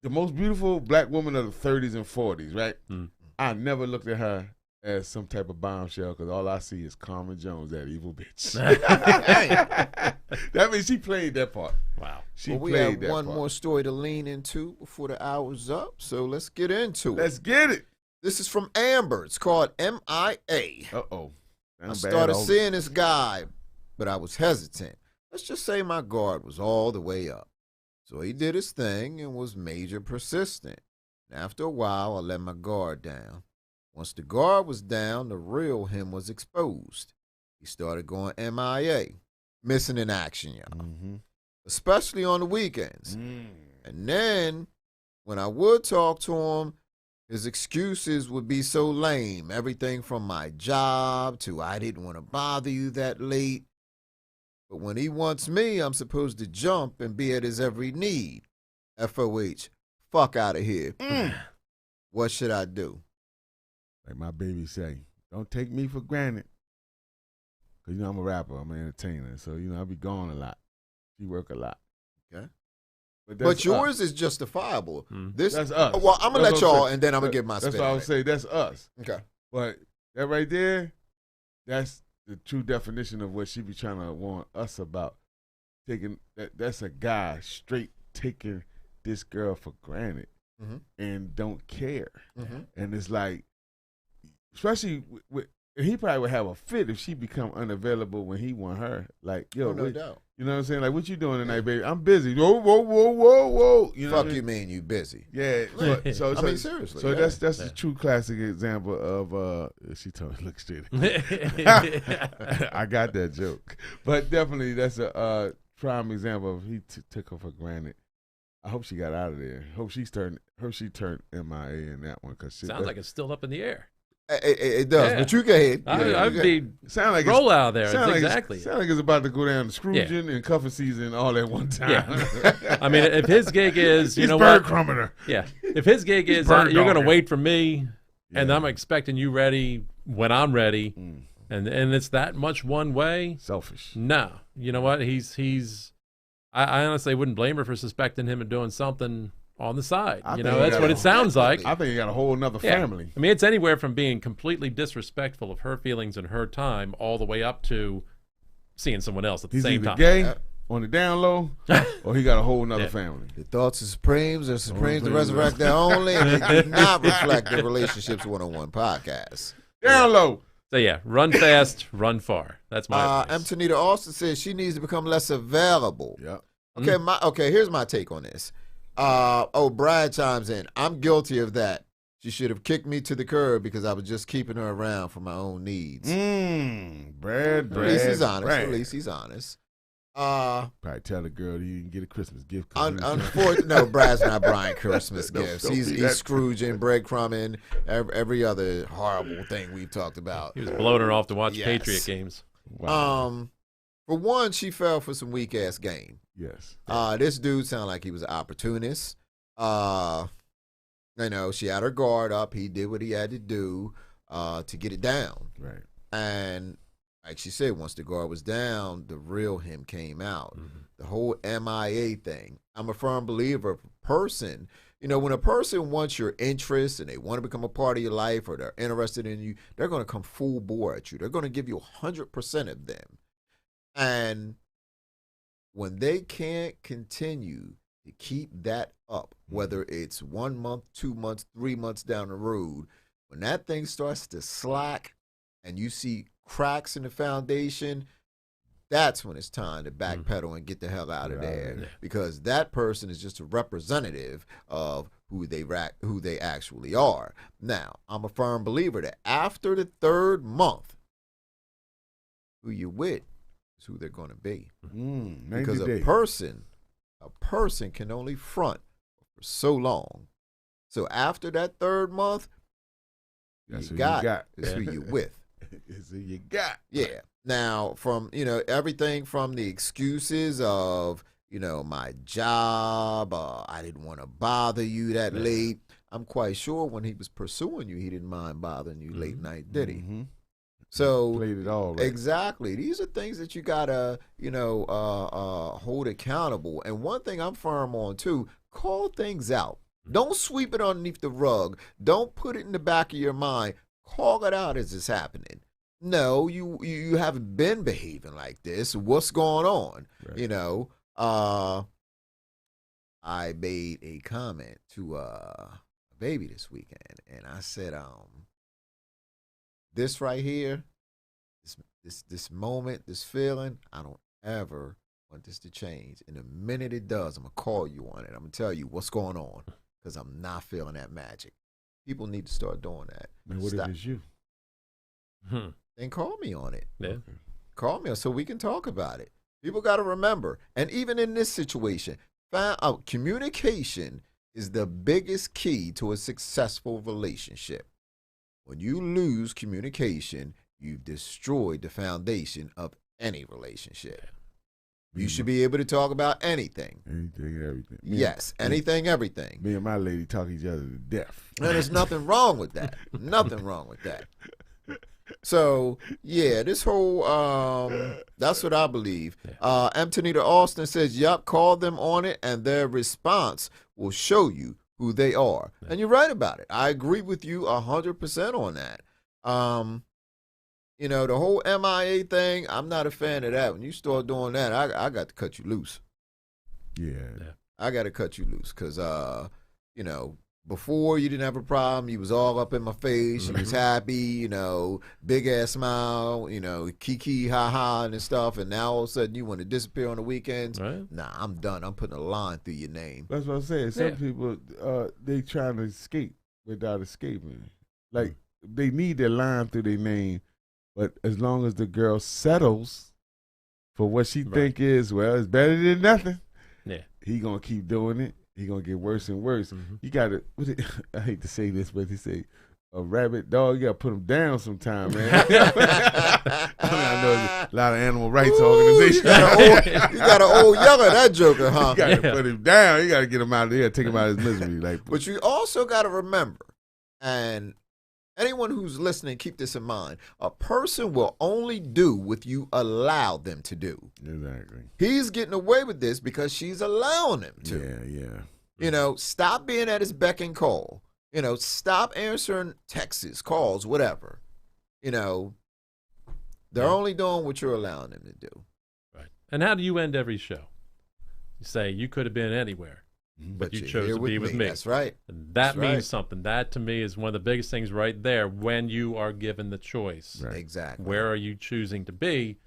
Speaker 4: The most beautiful black woman of the 30s and 40s, right? I never looked at her as some type of bombshell because all I see is Carmen Jones, that evil bitch. That means she played that part.
Speaker 8: Wow.
Speaker 7: We have one more story to lean into before the hour's up, so let's get into it.
Speaker 4: Let's get it.
Speaker 7: This is from Amber. It's called MIA.
Speaker 4: Uh-oh.
Speaker 7: I started seeing this guy, but I was hesitant. Let's just say my guard was all the way up. So he did his thing and was major persistent. And after a while, I let my guard down. Once the guard was down, the real him was exposed. He started going MIA, missing in action, y'all.
Speaker 4: Mm-hmm.
Speaker 7: Especially on the weekends. And then, when I would talk to him, his excuses would be so lame. Everything from my job to I didn't want to bother you that late. But when he wants me, I'm supposed to jump and be at his every need. FOH, fuck out of here. What should I do?
Speaker 4: Like my baby say, don't take me for granted. Because, I'm a rapper. I'm an entertainer. So, I be gone a lot. She work a lot.
Speaker 7: Okay.
Speaker 4: But
Speaker 7: yours is justifiable.
Speaker 4: That's us.
Speaker 7: Well, I'm going to
Speaker 4: That's
Speaker 7: let
Speaker 4: what I'm
Speaker 7: y'all,
Speaker 4: saying.
Speaker 7: and then I'm going to give my
Speaker 4: That's
Speaker 7: spin.
Speaker 4: what I
Speaker 7: on
Speaker 4: would
Speaker 7: it.
Speaker 4: say. That's us.
Speaker 7: Okay.
Speaker 4: But that right there, that's the true definition of what she be trying to warn us about. That's a guy straight taking this girl for granted and don't care. And it's like, especially and he probably would have a fit if she become unavailable when he want her. Like, yo,
Speaker 7: no doubt.
Speaker 4: You know what I'm saying? Like, what you doing tonight, baby? I'm busy. Whoa, whoa, whoa, whoa, whoa. You know
Speaker 7: Fuck
Speaker 4: what I
Speaker 7: you
Speaker 4: mean?
Speaker 7: mean you busy.
Speaker 4: Yeah. So
Speaker 7: I mean, seriously.
Speaker 4: So
Speaker 7: yeah.
Speaker 4: that's the true classic example of she told me look straight. I got that joke, but definitely that's a prime example of he took her for granted. I hope she got out of there. Hope she turned MIA in that one because
Speaker 8: Sounds like it's still up in the air.
Speaker 7: It does,
Speaker 8: Yeah.
Speaker 7: but you go ahead.
Speaker 8: I'd be
Speaker 4: sound like
Speaker 8: roll out there.
Speaker 4: Sound like
Speaker 8: Exactly.
Speaker 4: Sound like it's about to go down to Scrooging and cuffing season all at one time.
Speaker 8: Yeah. I mean, if his gig is,
Speaker 4: He's
Speaker 8: know what?
Speaker 4: Breadcrumbin.
Speaker 8: Yeah. If his gig is,
Speaker 4: bird
Speaker 8: you're going to
Speaker 4: dogging.
Speaker 8: wait for me, and
Speaker 4: Yeah.
Speaker 8: I'm expecting you ready when I'm ready, and it's that much one way.
Speaker 4: Selfish.
Speaker 8: No. You know what? I honestly wouldn't blame her for suspecting him of doing something on the side.
Speaker 4: I
Speaker 8: You
Speaker 4: think
Speaker 8: know,
Speaker 4: he
Speaker 8: that's
Speaker 4: got
Speaker 8: what
Speaker 4: a-
Speaker 8: it sounds like.
Speaker 4: I think you got a whole nother
Speaker 8: Yeah.
Speaker 4: family.
Speaker 8: I mean, it's anywhere from being completely disrespectful of her feelings and her time all the way up to seeing someone else at the
Speaker 4: He's
Speaker 8: same
Speaker 4: either
Speaker 8: time.
Speaker 4: gay on the down low, or he got a whole nother
Speaker 8: Yeah.
Speaker 4: family.
Speaker 7: The thoughts of Supremes are Supremes to
Speaker 4: Supremes.
Speaker 7: resurrect their only, and they do not reflect the Relationships 101 podcast.
Speaker 4: Down low.
Speaker 8: So yeah, run fast, run far. That's my advice.
Speaker 7: Antonita Austin says she needs to become less available.
Speaker 4: Yep.
Speaker 7: Okay, here's my take on this. Brad chimes in. I'm guilty of that. She should have kicked me to the curb because I was just keeping her around for my own needs.
Speaker 4: Brad.
Speaker 7: At least he's honest. At least he's honest.
Speaker 4: Probably tell the girl you can get a Christmas gift.
Speaker 7: Unfortunately, no, Brad's not buying Christmas
Speaker 4: No,
Speaker 7: gifts.
Speaker 4: don't
Speaker 7: He's
Speaker 4: do that.
Speaker 7: Scrooging, breadcrumbing, every other horrible thing we've talked about.
Speaker 8: He was blowing her off to watch
Speaker 7: Yes.
Speaker 8: Patriot games.
Speaker 4: Wow.
Speaker 7: For one, she fell for some weak ass game.
Speaker 4: Yes.
Speaker 7: This dude sounded like he was an opportunist. She had her guard up. He did what he had to do to get it down.
Speaker 4: Right.
Speaker 7: And like she said, once the guard was down, the real him came out. The whole MIA thing. I'm a firm believer of a person. When a person wants your interest and they want to become a part of your life or they're interested in you, they're going to come full bore at you. They're going to give you 100% of them. And when they can't continue to keep that up, whether it's 1 month, 2 months, 3 months down the road, when that thing starts to slack and you see cracks in the foundation, that's when it's time to backpedal and get the hell out of there, because that person is just a representative of who they actually are. Now, I'm a firm believer that after the third month, who you with is who they're going to be. Because a person can only front for so long. So after that third month,
Speaker 4: That's
Speaker 7: you
Speaker 4: who
Speaker 7: got,
Speaker 4: you got.
Speaker 7: is who you with.
Speaker 4: It's who you got.
Speaker 7: Yeah. Now, from everything from the excuses of my job, I didn't want to bother you that late. I'm quite sure when he was pursuing you, he didn't mind bothering you late night, did he? So
Speaker 4: Played it all right.
Speaker 7: exactly, these are things that you gotta hold accountable. And one thing I'm firm on too: call things out. Don't sweep it underneath the rug. Don't put it in the back of your mind. Call it out as it's happening. No, you haven't been behaving like this. What's going on?
Speaker 4: Right.
Speaker 7: I made a comment to a baby this weekend, and I said, this right here, this moment, this feeling, I don't ever want this to change. And the minute it does, I'm going to call you on it. I'm going to tell you what's going on because I'm not feeling that magic. People need to start doing that.
Speaker 4: Man, what if it's you?
Speaker 7: Then call me on it.
Speaker 8: Yeah.
Speaker 4: Okay.
Speaker 7: Call me so we can talk about it. People got to remember. And even in this situation, find out communication is the biggest key to a successful relationship. When you lose communication, you've destroyed the foundation of any relationship. You should be able to talk about anything.
Speaker 4: Anything, everything.
Speaker 7: Yes, anything, everything.
Speaker 4: Me and my lady talk each other to death.
Speaker 7: And there's nothing wrong with that. Nothing wrong with that. So, yeah, this whole, that's what I believe. Antonita Austin says, yup, call them on it, and their response will show you who they are. And you're right about it. I agree with you 100% on that. You know, the whole MIA thing, I'm not a fan of that. When you start doing that, I got to cut you loose.
Speaker 4: Yeah.
Speaker 7: I got to cut you loose because, you know, before you didn't have a problem. You was all up in my face. You was happy, you know, big ass smile, you know, kiki, ha ha, and stuff. And now all of a sudden you want to disappear on the weekends.
Speaker 8: Right.
Speaker 7: Nah, I'm done. I'm putting a line through your name.
Speaker 4: That's what I'm saying. Some people, they trying to escape without escaping. Like, they need their line through their name, but as long as the girl settles for what she think is, well, it's better than nothing.
Speaker 8: Yeah.
Speaker 4: He gonna keep doing it. He gonna get worse and worse. You gotta. I hate to say this, but they say a rabbit dog. You gotta put him down sometime, man. I know a lot of animal rights organizations.
Speaker 7: You got an old younger that joker, huh?
Speaker 4: You gotta put him down. You gotta get him out of there, take him out of his misery. Like,
Speaker 7: but you also gotta remember, and anyone who's listening, keep this in mind. A person will only do what you allow them to do.
Speaker 4: Exactly.
Speaker 7: He's getting away with this because she's allowing him to.
Speaker 4: Yeah.
Speaker 7: You know, stop being at his beck and call. You know, stop answering texts, calls, whatever. You know, they're only doing what you're allowing them to do.
Speaker 8: Right. And how do you end every show? You say you could have been anywhere, but you
Speaker 7: you're
Speaker 8: chose
Speaker 7: here
Speaker 8: to be with me.
Speaker 7: That's right.
Speaker 8: And that
Speaker 7: That's
Speaker 8: means
Speaker 7: right.
Speaker 8: something. That to me is one of the biggest things right there when you are given the choice.
Speaker 4: Right.
Speaker 7: Exactly.
Speaker 8: Where are you choosing to be?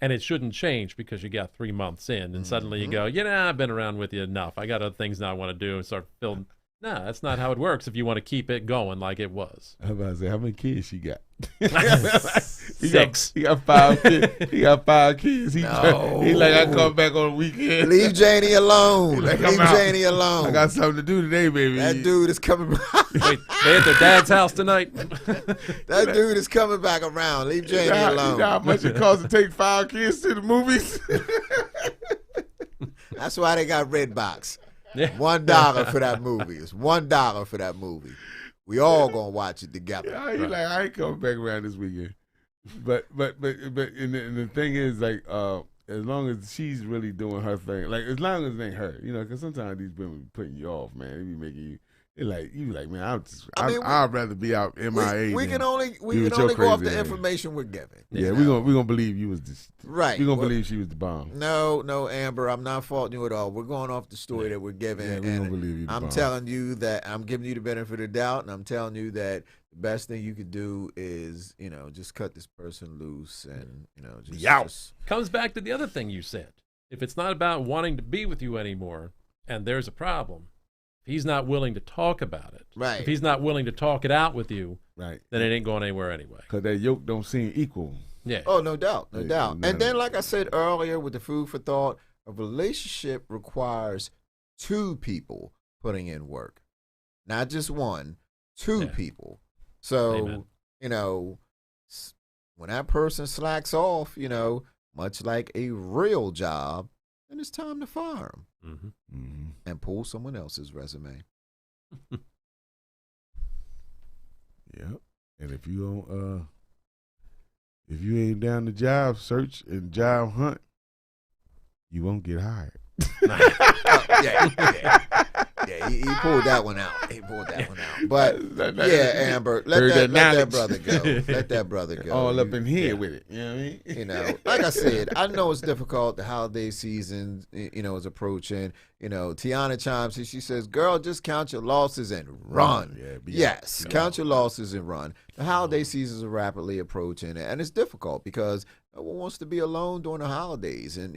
Speaker 8: And it shouldn't change because you got 3 months in and suddenly you go, I've been around with you enough. I got other things now I want to do and start filling. No, that's not how it works if you want to keep it going like it was.
Speaker 4: I was about to say, how many kids she got?
Speaker 8: Six.
Speaker 4: He got 5 kids. He got 5 kids. He like, I come back on the weekend.
Speaker 7: Leave Janie alone.
Speaker 4: Like,
Speaker 7: Leave
Speaker 4: I'm out.
Speaker 7: Janie alone.
Speaker 4: I got something to do today, baby.
Speaker 7: That dude is coming back.
Speaker 8: Wait, they at their dad's house tonight?
Speaker 7: That dude is coming back around. Leave Janie
Speaker 4: You know
Speaker 7: alone.
Speaker 4: how much it costs to take 5 kids to the movies?
Speaker 7: That's why they got Redbox.
Speaker 8: Yeah.
Speaker 7: $1 for that movie. It's $1 for that movie. We all gonna watch it together.
Speaker 4: Yeah, he like, I ain't coming back around this weekend. But and the thing is, like, as long as she's really doing her thing, like, as long as it ain't her, you know, because sometimes these women be putting you off, man. They be making you. You like, man, I'd rather be out MIA.
Speaker 7: We can only
Speaker 4: do what your
Speaker 7: go off
Speaker 4: crazy
Speaker 7: the
Speaker 4: ass.
Speaker 7: information we're given.
Speaker 4: Yeah, we gonna believe you was this.
Speaker 7: Right.
Speaker 4: We gonna believe she was the bomb.
Speaker 7: No, Amber, I'm not faulting you at all. We're going off the story that we're given.
Speaker 4: Yeah, we
Speaker 7: and
Speaker 4: gonna believe you the
Speaker 7: I'm
Speaker 4: bomb.
Speaker 7: telling you that I'm giving you the benefit of the doubt, and I'm telling you that the best thing you could do is, you know, just cut this person loose and, you know, just
Speaker 8: Comes back to the other thing you said. If it's not about wanting to be with you anymore and there's a problem, if he's not willing to talk about it,
Speaker 7: Right.
Speaker 8: if he's not willing to talk it out with you,
Speaker 4: Right.
Speaker 8: then it ain't going anywhere anyway.
Speaker 4: Because that yoke don't seem equal.
Speaker 8: Yeah.
Speaker 7: Oh, no doubt, no
Speaker 4: Yeah,
Speaker 7: doubt.
Speaker 4: no,
Speaker 7: And then,
Speaker 4: no.
Speaker 7: like I said earlier with the food for thought, a relationship requires 2 people putting in work, not just 1, 2 people. So,
Speaker 8: Amen.
Speaker 7: you know, when that person slacks off, you know, much like a real job, then it's time to fire him and pull someone else's resume.
Speaker 4: Yep. And if you don't, if you ain't down the job search and job hunt, you won't get hired.
Speaker 7: Yeah, he pulled that one out. But yeah, Amber, let that brother go. Let that brother go.
Speaker 4: All up in here with it. You know what I mean?
Speaker 7: You know, like I said, I know it's difficult. The holiday season, you know, is approaching. You know, Tiana chimes in. She says, "Girl, just count your losses and run."
Speaker 4: Yeah,
Speaker 7: Yes, count your losses and run. The holiday seasons are rapidly approaching, and it's difficult because No one wants to be alone during the holidays. And,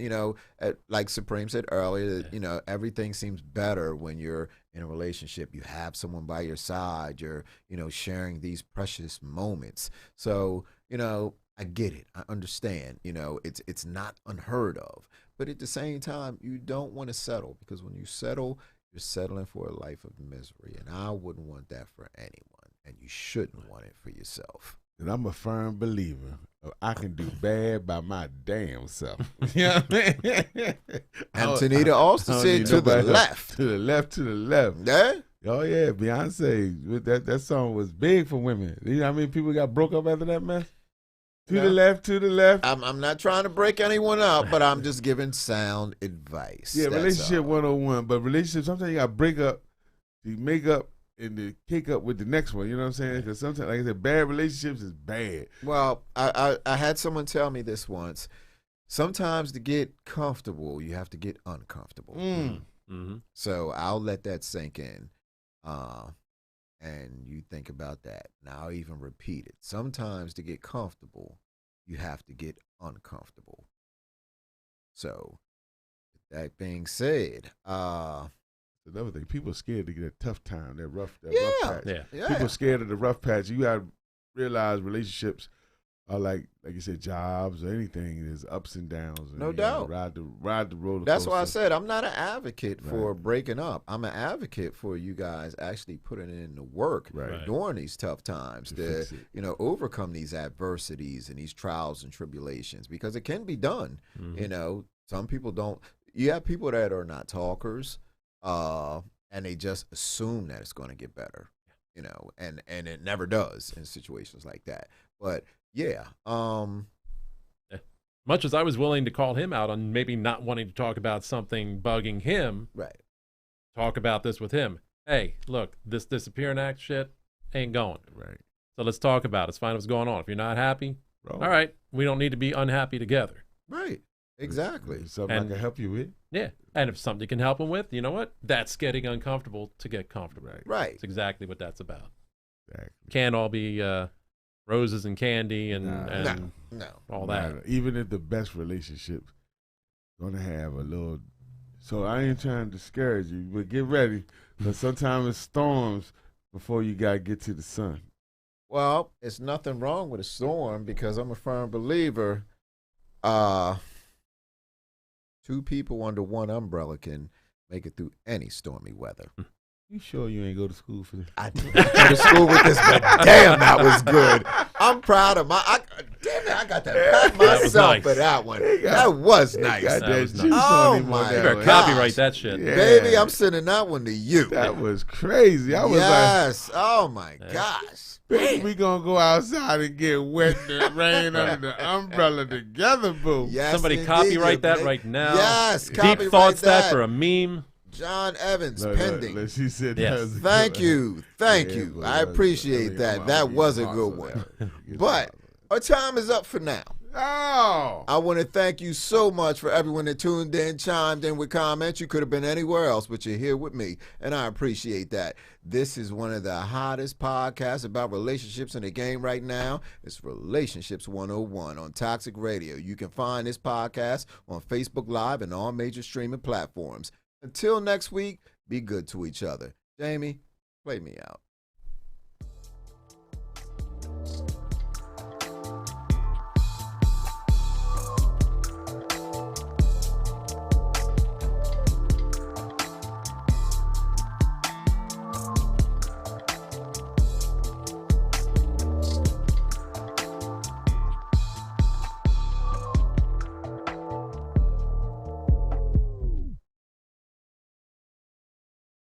Speaker 7: like Supreme said earlier, everything seems better when you're in a relationship. You have someone by your side. You're, sharing these precious moments. So, I get it. I understand. It's not unheard of. But at the same time, you don't want to settle, because when you settle, you're settling for a life of misery. And I wouldn't want that for anyone. And you shouldn't want it for yourself.
Speaker 4: And I'm a firm believer of I can do bad by my damn self. You know what I mean?
Speaker 7: Antonita also said to the left.
Speaker 4: To the left, to the left.
Speaker 7: Yeah?
Speaker 4: Oh, yeah. Beyonce, that song was big for women. You know how many people got broke up after that mess? To the left, to the left.
Speaker 7: I'm not trying to break anyone up, but I'm just giving sound advice.
Speaker 4: Yeah,
Speaker 7: That's
Speaker 4: relationship
Speaker 7: all.
Speaker 4: 101. But relationship, sometimes you got to break up, you make up, and to kick up with the next one. You know what I'm saying? Because sometimes, like I said, bad relationships is bad.
Speaker 7: Well, I had someone tell me this once. Sometimes to get comfortable, you have to get uncomfortable.
Speaker 8: Mm-hmm.
Speaker 7: So I'll let that sink in. And you think about that. Now I'll even repeat it. Sometimes to get comfortable, you have to get uncomfortable. So, with that being said,
Speaker 4: Another thing, people are scared to get a tough time, that rough patch.
Speaker 8: Yeah.
Speaker 4: People are scared of the rough patch. You got to realize relationships are like you said, jobs or anything. There's ups and downs. And
Speaker 7: No
Speaker 4: you gotta
Speaker 7: doubt.
Speaker 4: Ride the roller coaster.
Speaker 7: That's why I said I'm not an advocate for
Speaker 4: Right.
Speaker 7: breaking up. I'm an advocate for you guys actually putting in the work
Speaker 4: Right.
Speaker 7: during these tough times
Speaker 4: To
Speaker 7: to
Speaker 4: fix it.
Speaker 7: overcome these adversities and these trials and tribulations, because it can be done.
Speaker 8: Mm-hmm.
Speaker 7: Some people don't. You have people that are not talkers, and they just assume that it's going to get better. And it never does in situations like that. But yeah,
Speaker 8: Much as I was willing to call him out on maybe not wanting to talk about something bugging him,
Speaker 7: right.
Speaker 8: talk about this with him. Hey, look, this disappearing act shit ain't going.
Speaker 4: Right.
Speaker 8: So let's talk about it. Let's find what's going on. If you're not happy,
Speaker 4: Bro.
Speaker 8: all right, we don't need to be unhappy together.
Speaker 7: Right. Exactly.
Speaker 4: It's something
Speaker 8: And-
Speaker 4: I can help you with.
Speaker 8: Yeah. And if something you can help him with, you know what? That's getting uncomfortable to get comfortable.
Speaker 4: Right.
Speaker 7: Right.
Speaker 8: It's exactly what that's about.
Speaker 4: Exactly.
Speaker 8: Can't all be roses and candy and,
Speaker 4: Nah.
Speaker 8: and
Speaker 7: No.
Speaker 8: all that.
Speaker 4: Even if the best relationships gonna have a little. So I ain't trying to discourage you, but get ready. But sometimes it's storms before you gotta get to the sun.
Speaker 7: Well, it's nothing wrong with a storm, because I'm a firm believer. Two people under one umbrella can make it through any stormy weather.
Speaker 4: You sure you ain't go to school for this?
Speaker 7: I didn't go to school with this, but damn, that was good. I'm proud of damn it, I got to pat
Speaker 8: was
Speaker 7: myself
Speaker 8: nice.
Speaker 7: for that one. That was nice.
Speaker 4: Got
Speaker 8: That
Speaker 4: that
Speaker 8: was
Speaker 4: juice
Speaker 8: nice.
Speaker 7: Oh,
Speaker 4: on him
Speaker 7: my
Speaker 4: on that
Speaker 8: You better
Speaker 4: one.
Speaker 7: God.
Speaker 8: copyright that shit.
Speaker 4: Yeah.
Speaker 7: Baby, I'm sending that one to you.
Speaker 4: That was crazy. I was
Speaker 7: Yes. Oh, my gosh.
Speaker 4: like, we gonna go outside and get wet in the rain under the umbrella together, boo.
Speaker 7: Yes,
Speaker 8: Somebody
Speaker 7: indeed,
Speaker 8: copyright that
Speaker 7: Nick.
Speaker 8: right now.
Speaker 7: Yes,
Speaker 8: Deep
Speaker 7: copyright
Speaker 8: thoughts
Speaker 7: that
Speaker 8: for a meme.
Speaker 7: John Evans,
Speaker 4: Look,
Speaker 7: pending.
Speaker 4: she said
Speaker 8: Yes.
Speaker 4: that was a
Speaker 7: Thank
Speaker 4: good
Speaker 7: you. Thank
Speaker 4: Yeah,
Speaker 7: you.
Speaker 4: but
Speaker 7: I appreciate
Speaker 4: I'm
Speaker 7: that.
Speaker 4: gonna
Speaker 7: That
Speaker 4: give
Speaker 7: was a
Speaker 4: marks
Speaker 7: good
Speaker 4: on
Speaker 7: one.
Speaker 4: that. Get
Speaker 7: But our time is up for now.
Speaker 4: Oh,
Speaker 7: I want to thank you so much for everyone that tuned in, chimed in with comments. You could have been anywhere else, but you're here with me, and I appreciate that. This is one of the hottest podcasts about relationships in the game right now. It's Relationships 101 on Toxic Radio. You can find this podcast on Facebook Live and all major streaming platforms. Until next week, be good to each other. Jamie, play me out.